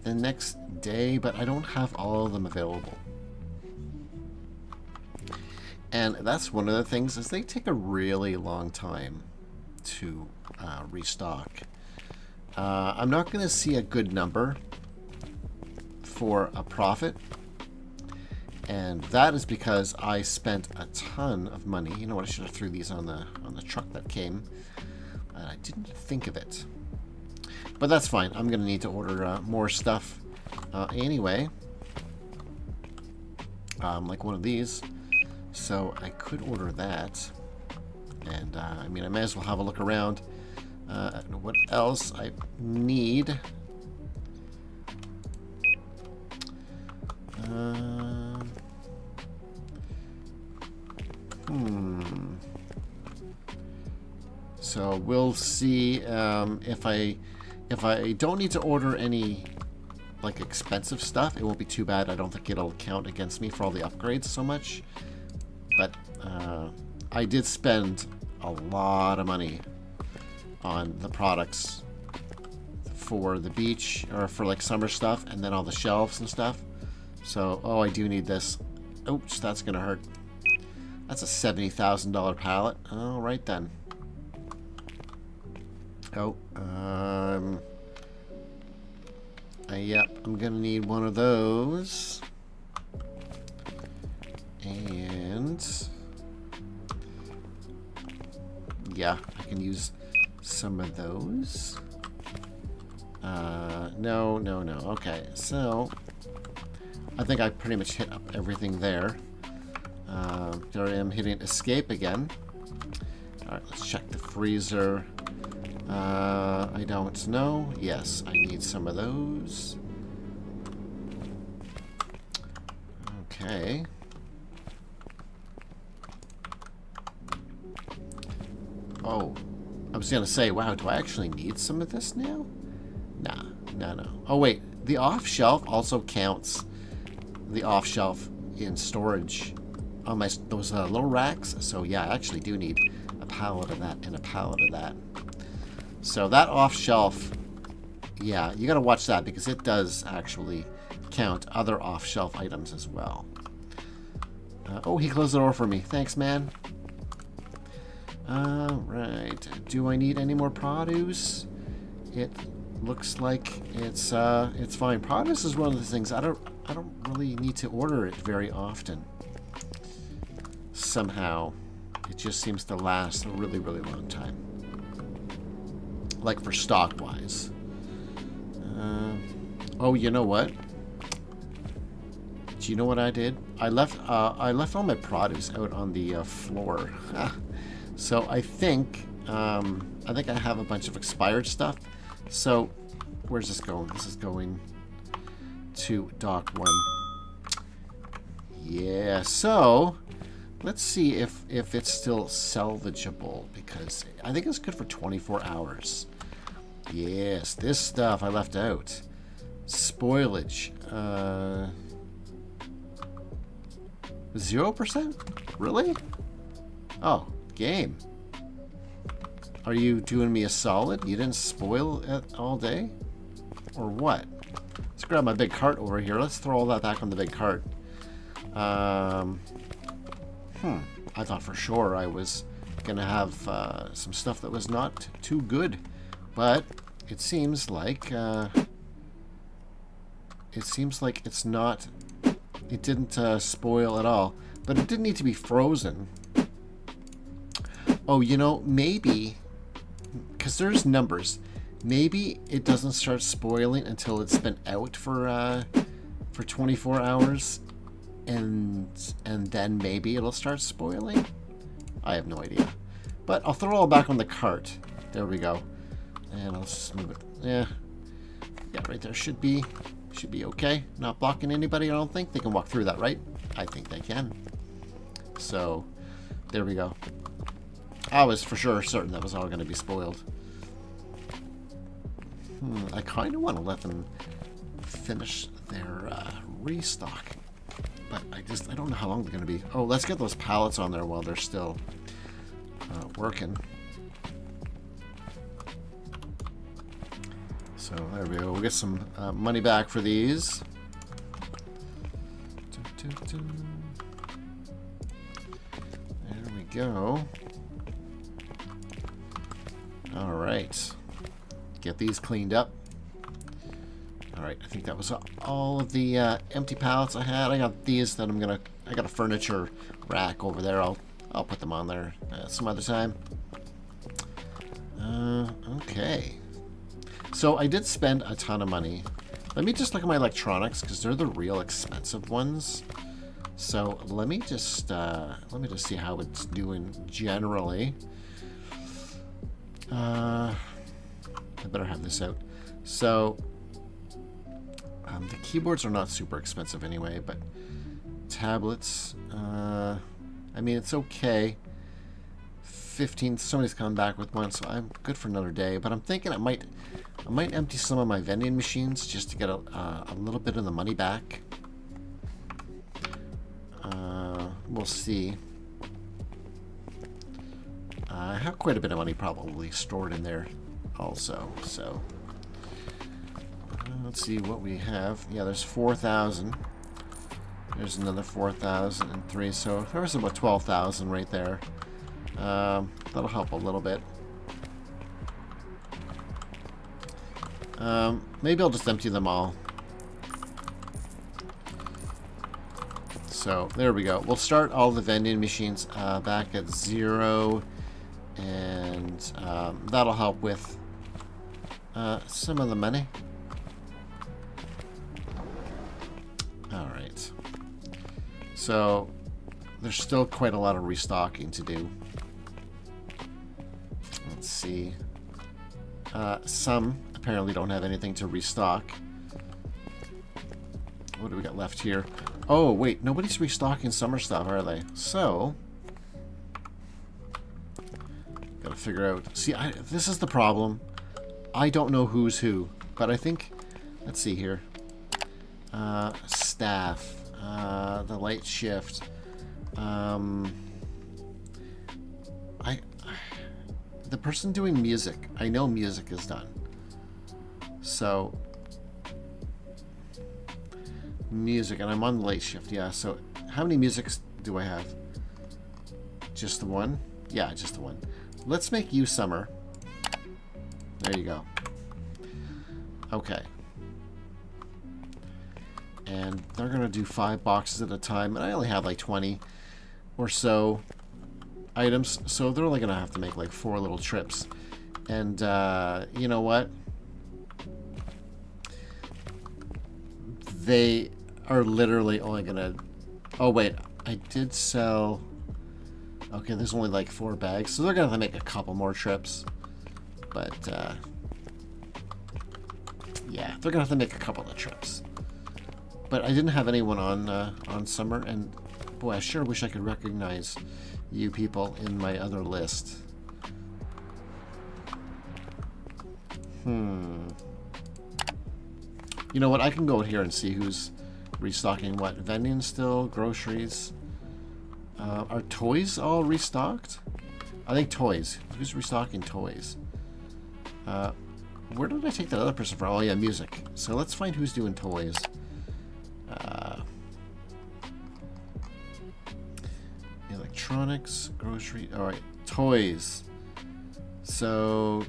Speaker 1: the next day, but I don't have all of them available. And that's one of the things is they take a really long time to restock. I'm not going to see a good number for a profit, and that is because I spent a ton of money. You know what? I should have threw these on the truck that came. I didn't think of it. But that's fine. I'm going to need to order more stuff anyway. Like one of these. So I could order that. And I mean, I may as well have a look around. What else I need? So we'll see if I don't need to order any like expensive stuff. It won't be too bad. I don't think it'll count against me for all the upgrades so much. But I did spend a lot of money on the products for the beach or for like summer stuff, and then all the shelves and stuff. So, oh, I do need this. Oops, that's gonna hurt. That's a $70,000 pallet. All right then. Oh, yep, I'm gonna need one of those. And yeah, I can use some of those. No. Okay, so I think I pretty much hit up everything there. There I am hitting escape again. Alright, let's check the freezer. I don't know. Yes, I need some of those. Okay. Oh, I was gonna say, wow, do I actually need some of this now? Nah, no. Oh wait, the off-shelf also counts. The off-shelf in storage on my those low racks. So yeah, I actually do need a pallet of that and a pallet of that. So that off-shelf, yeah, you gotta watch that because it does actually count other off-shelf items as well. Oh, he closed the door for me. Thanks, man. Alright. Do I need any more produce? It looks like it's fine. Produce is one of the things I don't really need to order it very often. Somehow, it just seems to last a really, really long time. Like for stock wise. Oh, you know what? Do you know what I did? I left all my produce out on the floor. So I think I have a bunch of expired stuff. So where's this going? This is going to dock 1. Yeah. So let's see if it's still salvageable because I think it's good for 24 hours. Yes, this stuff I left out. Spoilage. 0%? Really? Oh, game. Are you doing me a solid? You didn't spoil it all day? Or what? Let's grab my big cart over here. Let's throw all that back on the big cart. I thought for sure I was gonna have some stuff that was not too good, but it seems like it's not. It didn't spoil at all, but it didn't need to be frozen. Oh, you know, maybe because there's numbers. Maybe it doesn't start spoiling until it's been out for 24 hours, and then maybe it'll start spoiling. I have no idea, but I'll throw it all back on the cart. There we go, and I'll just move it. Yeah, right there should be okay. Not blocking anybody. I don't think they can walk through that, right? I think they can. So there we go. I was for sure certain that was all going to be spoiled. I kind of want to let them finish their restock, but I don't know how long they're going to be. Oh, let's get those pallets on there while they're still working. So there we go. We'll get some money back for these. There we go. All right. Get these cleaned up. All right, I think that was all of the empty pallets I had. I got these that I got a furniture rack over there. I'll put them on there some other time. Okay. So I did spend a ton of money. Let me just look at my electronics because they're the real expensive ones. So let me just see how it's doing generally. I better have this out. So the keyboards are not super expensive anyway, but tablets, I mean, it's okay. 15, somebody's coming back with one, so I'm good for another day, but I'm thinking I might empty some of my vending machines just to get a little bit of the money back. We'll see. I have quite a bit of money probably stored in there also, so let's see what we have. Yeah, there's 4,000. There's another 4,003, so there was about 12,000 right there. That'll help a little bit. Maybe I'll just empty them all. So there we go. We'll start all the vending machines back at 0, and that'll help with some of the money. All right. So there's still quite a lot of restocking to do. Let's see. Some apparently don't have anything to restock. What do we got left here? Oh, wait. Nobody's restocking summer stuff, are they? So gotta figure out. See, this is the problem. I don't know who's who, but I think, let's see here. Staff, the light shift. The person doing music, I know music is done. So music, and I'm on the late shift. Yeah. So how many musics do I have? Just the one? Yeah, just the one. Let's make you summer. There you go. Okay. And they're gonna do 5 boxes at a time, and I only have like 20 or so items, so they're only gonna have to make like 4 little trips. And you know what? They are literally only gonna. Oh wait, I did sell. Okay, there's only like 4 bags, so they're gonna have to make a couple more trips. But yeah, they're gonna have to make a couple of trips. But I didn't have anyone on summer, and boy, I sure wish I could recognize you people in my other list. You know what? I can go here and see who's restocking what. Vending still, groceries. Are toys all restocked? I think toys. Who's restocking toys? Where did I take that other person from? Oh yeah, music. So let's find who's doing toys. Electronics, grocery. All right, toys. So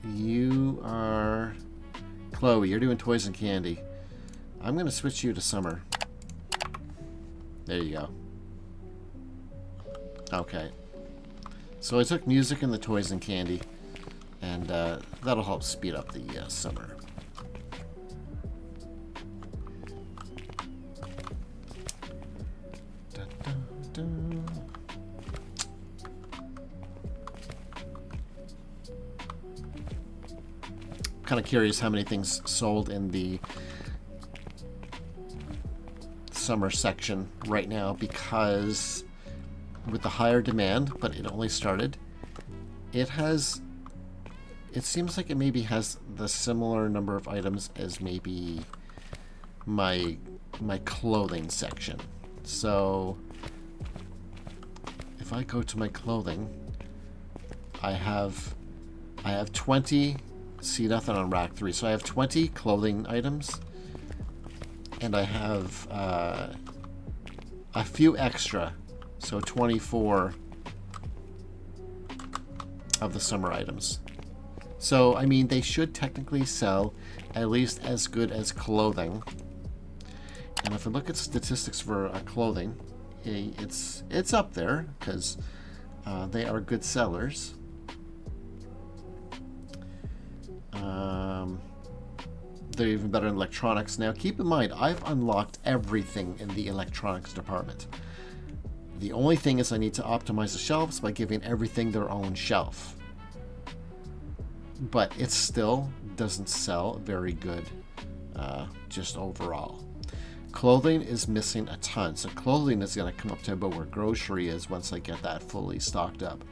Speaker 1: you are Chloe. You're doing toys and candy. I'm gonna switch you to Summer. There you go. Okay. So I took music and the toys and candy, and that'll help speed up the Summer. Kind of curious how many things sold in the Summer section right now, because with the higher demand, but it only started, it seems like it maybe has the similar number of items as maybe my clothing section. So if I go to my clothing, I have 20. See nothing on rack 3. So I have 20 clothing items, and I have a few extra, so 24 of the Summer items. So I mean, they should technically sell at least as good as clothing. And if I look at statistics for clothing, it's up there, because they are good sellers. They're even better in electronics. Now keep in mind, I've unlocked everything in the electronics department. The only thing is I need to optimize the shelves by giving everything their own shelf. But it still doesn't sell very good, just overall. Clothing is missing a ton. So clothing is going to come up to about where grocery is once I get that fully stocked up.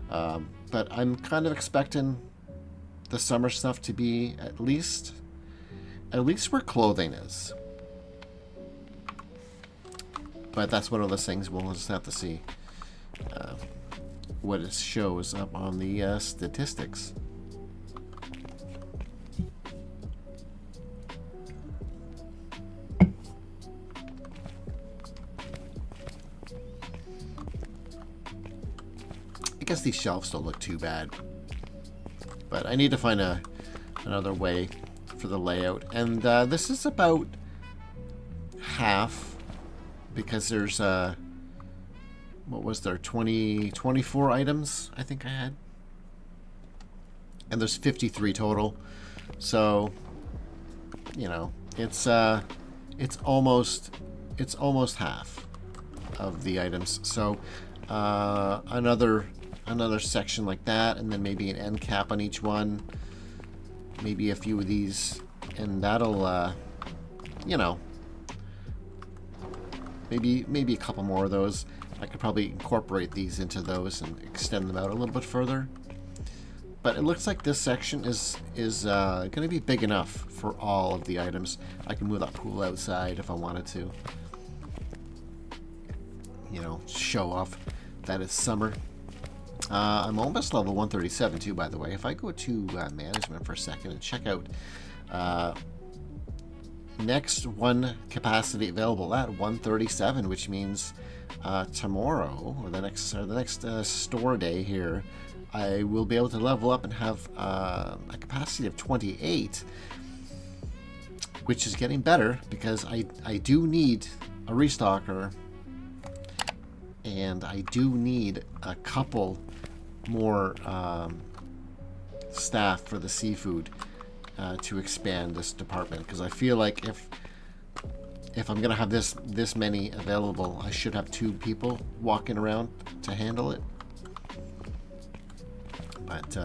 Speaker 1: But I'm kind of expecting the Summer stuff to be at least where clothing is. But that's one of those things we'll just have to see what it shows up on the statistics. I guess these shelves don't look too bad, but I need to find another way for the layout. And this is about half, because there's what was there, 24 items I think I had, and there's 53 total. So you know, it's almost half of the items. So another section like that, and then maybe an end cap on each one, maybe a few of these, and that'll you know, maybe a couple more of those. I could probably incorporate these into those and extend them out a little bit further. But it looks like this section is going to be big enough for all of the items. I can move that pool outside if I wanted to, you know, show off that it's summer. I'm almost level 137 too, by the way. If I go to management for a second and check out next one capacity available at 137, which means tomorrow, or the next store day here, I will be able to level up and have a capacity of 28, which is getting better because I do need a restocker, and I do need a couple more staff for the seafood to expand this department, because I feel like if I'm gonna have this many available, I should have 2 people walking around to handle it. But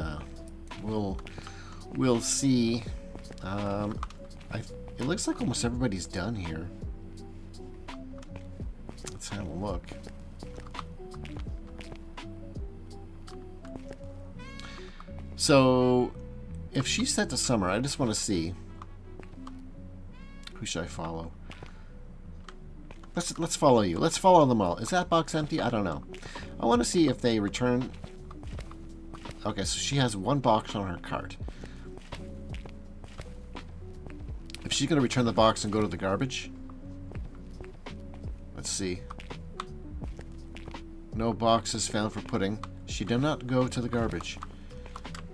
Speaker 1: we'll see. It looks like almost everybody's done here. Let's have a look. So if she's set to summer, I just want to see. Who should I follow? Let's follow you. Let's follow them all. Is that box empty? I don't know. I want to see if they return. Okay, so she has one box on her cart. If she's going to return the box and go to the garbage. Let's see. No boxes found for pudding. She did not go to the garbage.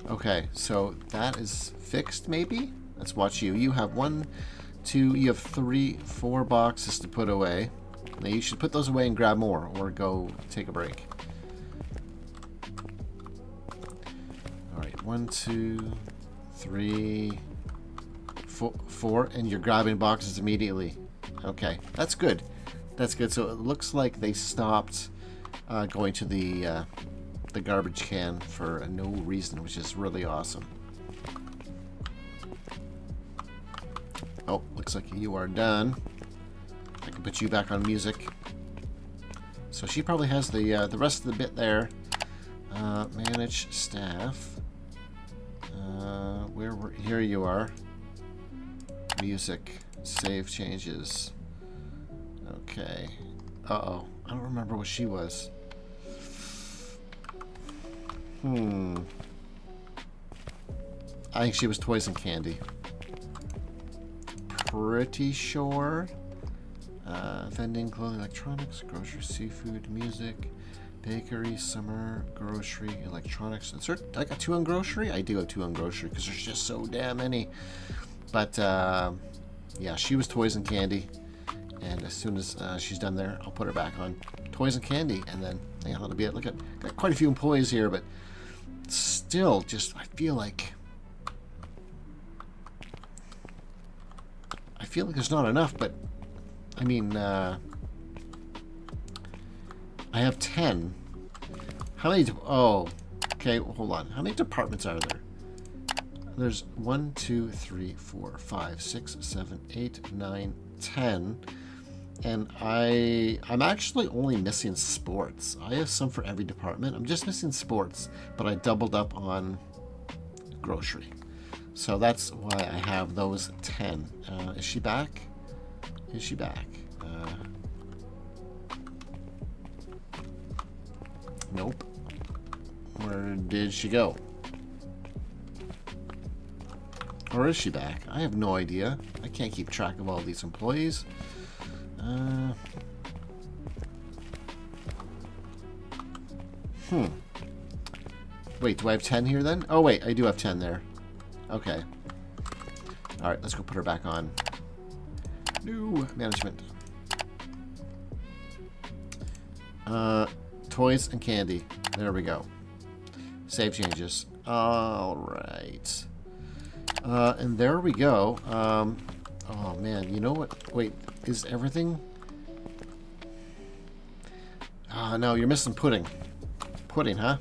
Speaker 1: Okay, so that is fixed, maybe? Let's watch you. You have 1, 2, you have 3, 4 boxes to put away. Now you should put those away and grab more, or go take a break. Alright, 1, 2, 3, 4, and you're grabbing boxes immediately. Okay, that's good. That's good. So it looks like they stopped going to the garbage can for no reason, which is really awesome. Oh, looks like you are done. I can put you back on music. So she probably has the rest of the bit there. Manage staff. Here you are. Music. Save changes. Okay. Uh-oh. I don't remember what she was. I think she was toys and candy. Pretty sure. Vending, clothing, electronics, grocery, seafood, music, bakery, summer, grocery, electronics. I got 2 on grocery? I do have 2 on grocery because there's just so damn many. But, yeah, she was toys and candy. And as soon as she's done there, I'll put her back on toys and candy. And then, yeah, that'll be it. Look at, got quite a few employees here, but still, just, I feel like there's not enough, but I mean, I have 10. How many? Oh, okay. Hold on. How many departments are there? There's 1, 2, 3, 4, 5, 6, 7, 8, 9, 10. And I'm actually only missing sports. I have some for every department. I'm just missing sports, but I doubled up on grocery. So that's why I have those 10. Is she back? Is she back? Nope. Where did she go? Or is she back? I have no idea. I can't keep track of all these employees. Wait, do I have 10 here then? Oh wait, I do have 10 there. Okay. Alright, let's go put her back on. New management. Toys and candy. There we go. Save changes. Alright. And there we go. Oh man, you know what? Wait, is everything? No, you're missing pudding. Pudding, huh?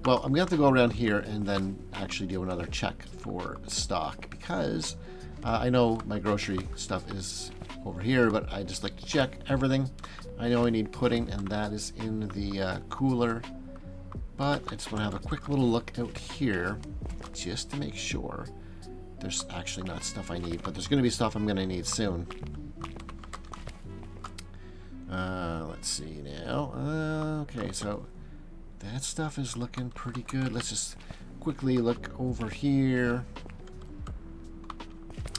Speaker 1: Well, I'm going to have to go around here and then actually do another check for stock because I know my grocery stuff is over here, but I just like to check everything. I know I need pudding, and that is in the cooler, but I just want to have a quick little look out here just to make sure there's actually not stuff I need, but there's going to be stuff I'm going to need soon. Let's see now. Okay, so that stuff is looking pretty good. Let's just quickly look over here.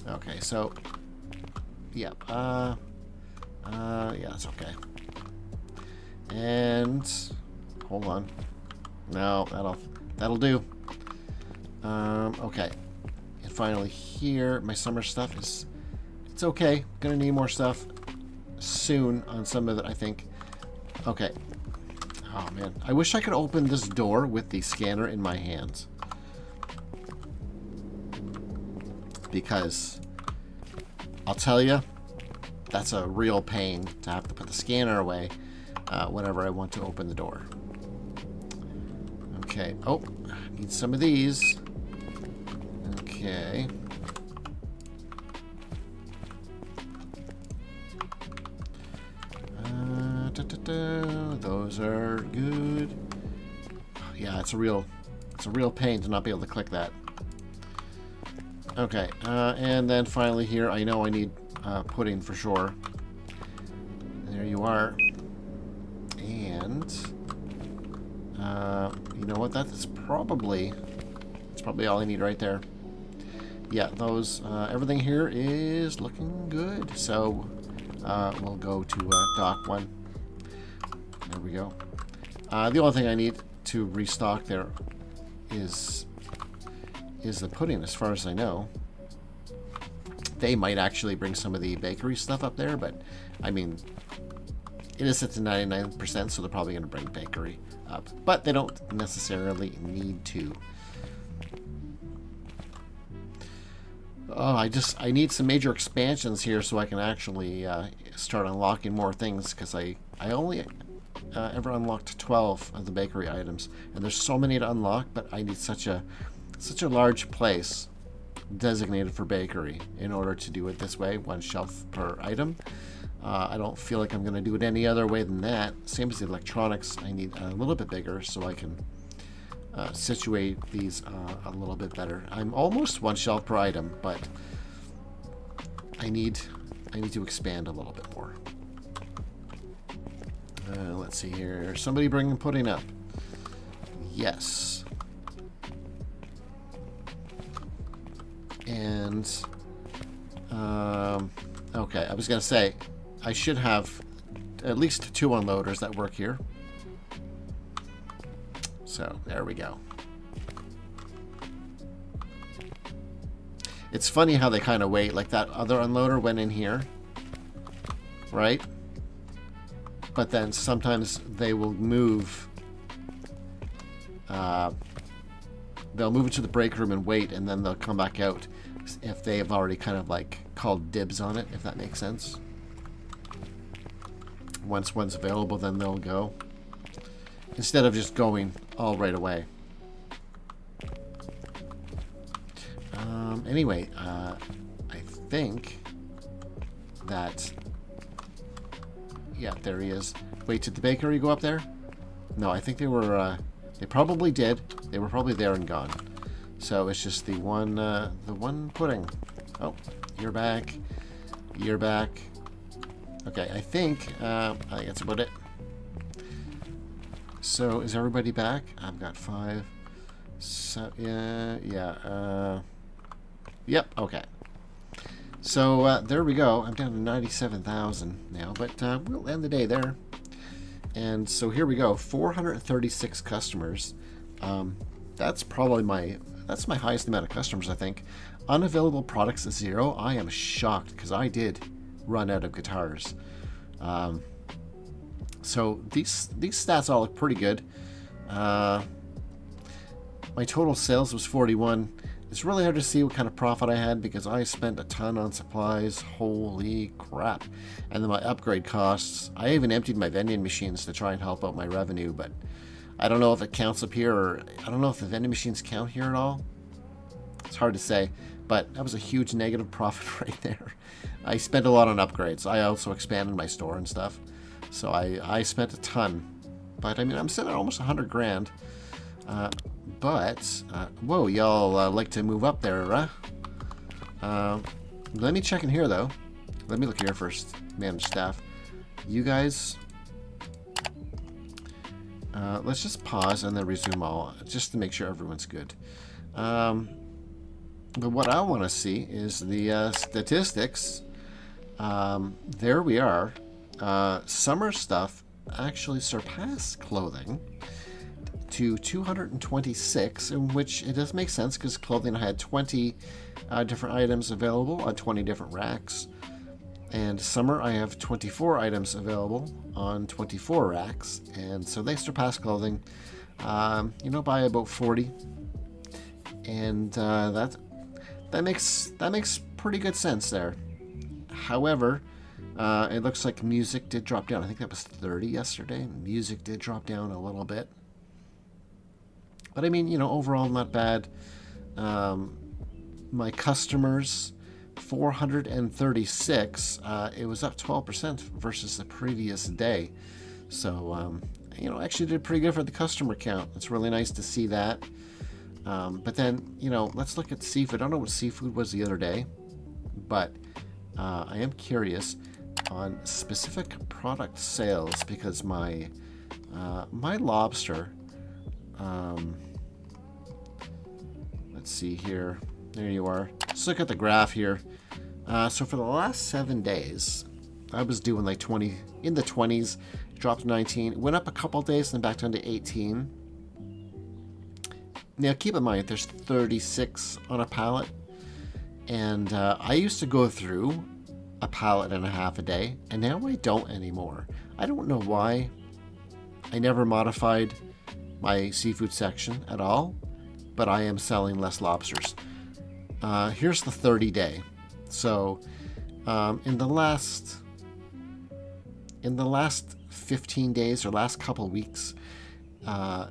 Speaker 1: Okay, so yeah, yeah, that's okay. And hold on. No, that'll do. Okay. And finally here, my summer stuff is, it's okay. Gonna need more stuff soon on some of it, I think. Okay. Oh man, I wish I could open this door with the scanner in my hands. Because I'll tell you, that's a real pain to have to put the scanner away whenever I want to open the door. Okay. Oh, need some of these. Okay. Those are good. Yeah, it's a real pain to not be able to click that. Okay, and then finally here, I know I need pudding for sure. There you are. And you know what? That's probably all I need right there. Yeah, those everything here is looking good. So we'll go to dock 1. There we go. The only thing I need to restock there is the pudding, as far as I know. They might actually bring some of the bakery stuff up there, but I mean, it is set to 99%, so they're probably going to bring bakery up. But they don't necessarily need to. Oh, I need some major expansions here so I can actually start unlocking more things, because I only ever unlocked 12 of the bakery items, and there's so many to unlock, but I need such a large place designated for bakery in order to do it this way, 1 shelf per item. I don't feel like I'm going to do it any other way than that. Same as the electronics, I need a little bit bigger so I can situate these a little bit better. I'm almost 1 shelf per item, but I need to expand a little bit more. Let's see here. Somebody bringing pudding up. Yes. And okay, I was gonna say I should have at least 2 unloaders that work here. So there we go. It's funny how they kind of wait. Like that other unloader went in here, right? But then sometimes they will move. They'll move into the break room and wait, and then they'll come back out if they have already kind of like called dibs on it, if that makes sense. Once one's available, then they'll go. Instead of just going all right away. Anyway, I think that... Yeah, there he is. Wait, did the bakery go up there? No, I think they were... they probably did. They were probably there and gone. So it's just the one pudding. Oh, you're back. You're back. Okay, I think that's about it. So is everybody back? I've got 5. So yep. Okay. So there we go. I'm down to 97,000 now, but we'll end the day there. And so here we go. 436 customers. That's probably my highest amount of customers, I think. Unavailable products is 0. I am shocked because I did run out of guitars. So these stats all look pretty good. My total sales was 41. It's really hard to see what kind of profit I had because I spent a ton on supplies. Holy crap. And then my upgrade costs. I even emptied my vending machines to try and help out my revenue, but I don't know if it counts up here, or I don't know if the vending machines count here at all. It's hard to say, but that was a huge negative profit right there. I spent a lot on upgrades. I also expanded my store and stuff. So I spent a ton. But I mean, I'm sitting at almost 100 grand. Whoa, y'all like to move up there, huh? Let me check in here, though. Let me look here first. Manage staff. You guys... let's just pause and then resume all, just to make sure everyone's good. But what I want to see is the statistics. There we are. Summer stuff actually surpassed clothing to 226, in which it does make sense because clothing had 20 different items available on 20 different racks. And summer, I have 24 items available on 24 racks, and so they surpass clothing, by about 40. And that makes pretty good sense there. However, it looks like music did drop down. I think that was 30 yesterday. Music did drop down a little bit, but I mean, overall not bad. My customers. 436. It was up 12% versus the previous day. So, actually did pretty good for the customer count. It's really nice to see that. But then, you know, let's look at seafood. I don't know what seafood was the other day, but I am curious on specific product sales because my my lobster. Let's see here. There you are. Let's look at the graph here. So for the last 7 days, I was doing like 20 in the 20s, dropped to 19, went up a couple days, then back down to 18. Now keep in mind, there's 36 on a pallet, and I used to go through a pallet and a half a day, and now I don't anymore. I don't know why. I never modified my seafood section at all, but I am selling less lobsters. Here's the 30-day. So in the last 15 days or last couple weeks,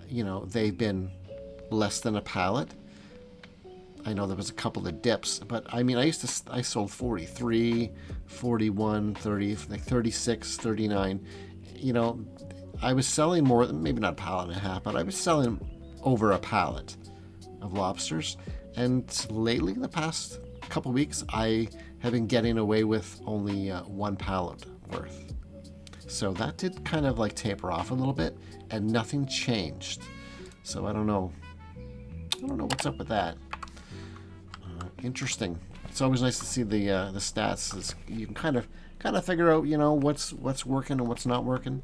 Speaker 1: you know, they've been less than a pallet. I know there was a couple of dips, but I mean, I sold 43, 41, 30, like 36, 39. You know, I was selling more, maybe not a pallet and a half, but I was selling over a pallet of lobsters. And lately, the past couple weeks, I have been getting away with only 1 pallet worth. So that did kind of like taper off a little bit, and nothing changed. So I don't know what's up with that. Interesting. It's always nice to see the stats. You can kind of figure out, you know, what's working and what's not working.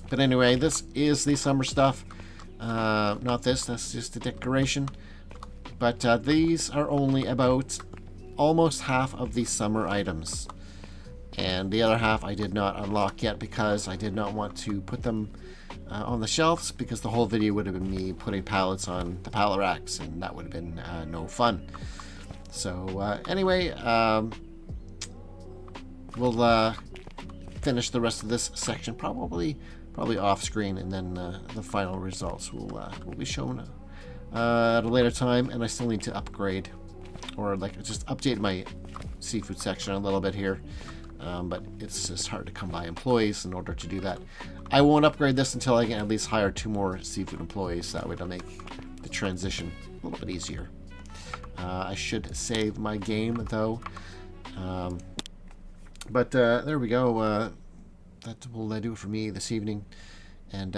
Speaker 1: But anyway, this is the summer stuff. Not this. That's just a decoration. But these are only about almost half of the summer items. And the other half I did not unlock yet because I did not want to put them on the shelves, because the whole video would have been me putting pallets on the pallet racks, and that would have been no fun. So anyway, we'll finish the rest of this section probably off screen, and then the final results will be shown at a later time. And I still need to upgrade, or like just update my seafood section a little bit here. But it's just hard to come by employees in order to do that. I won't upgrade this until I can at least hire 2 more seafood employees. That way to make the transition a little bit easier. I should save my game though. But there we go. That will do it for me this evening. And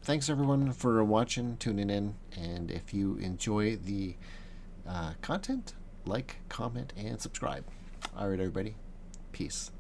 Speaker 1: thanks everyone for watching, tuning in. And if you enjoy the content, like, comment, and subscribe. All right, everybody. Peace.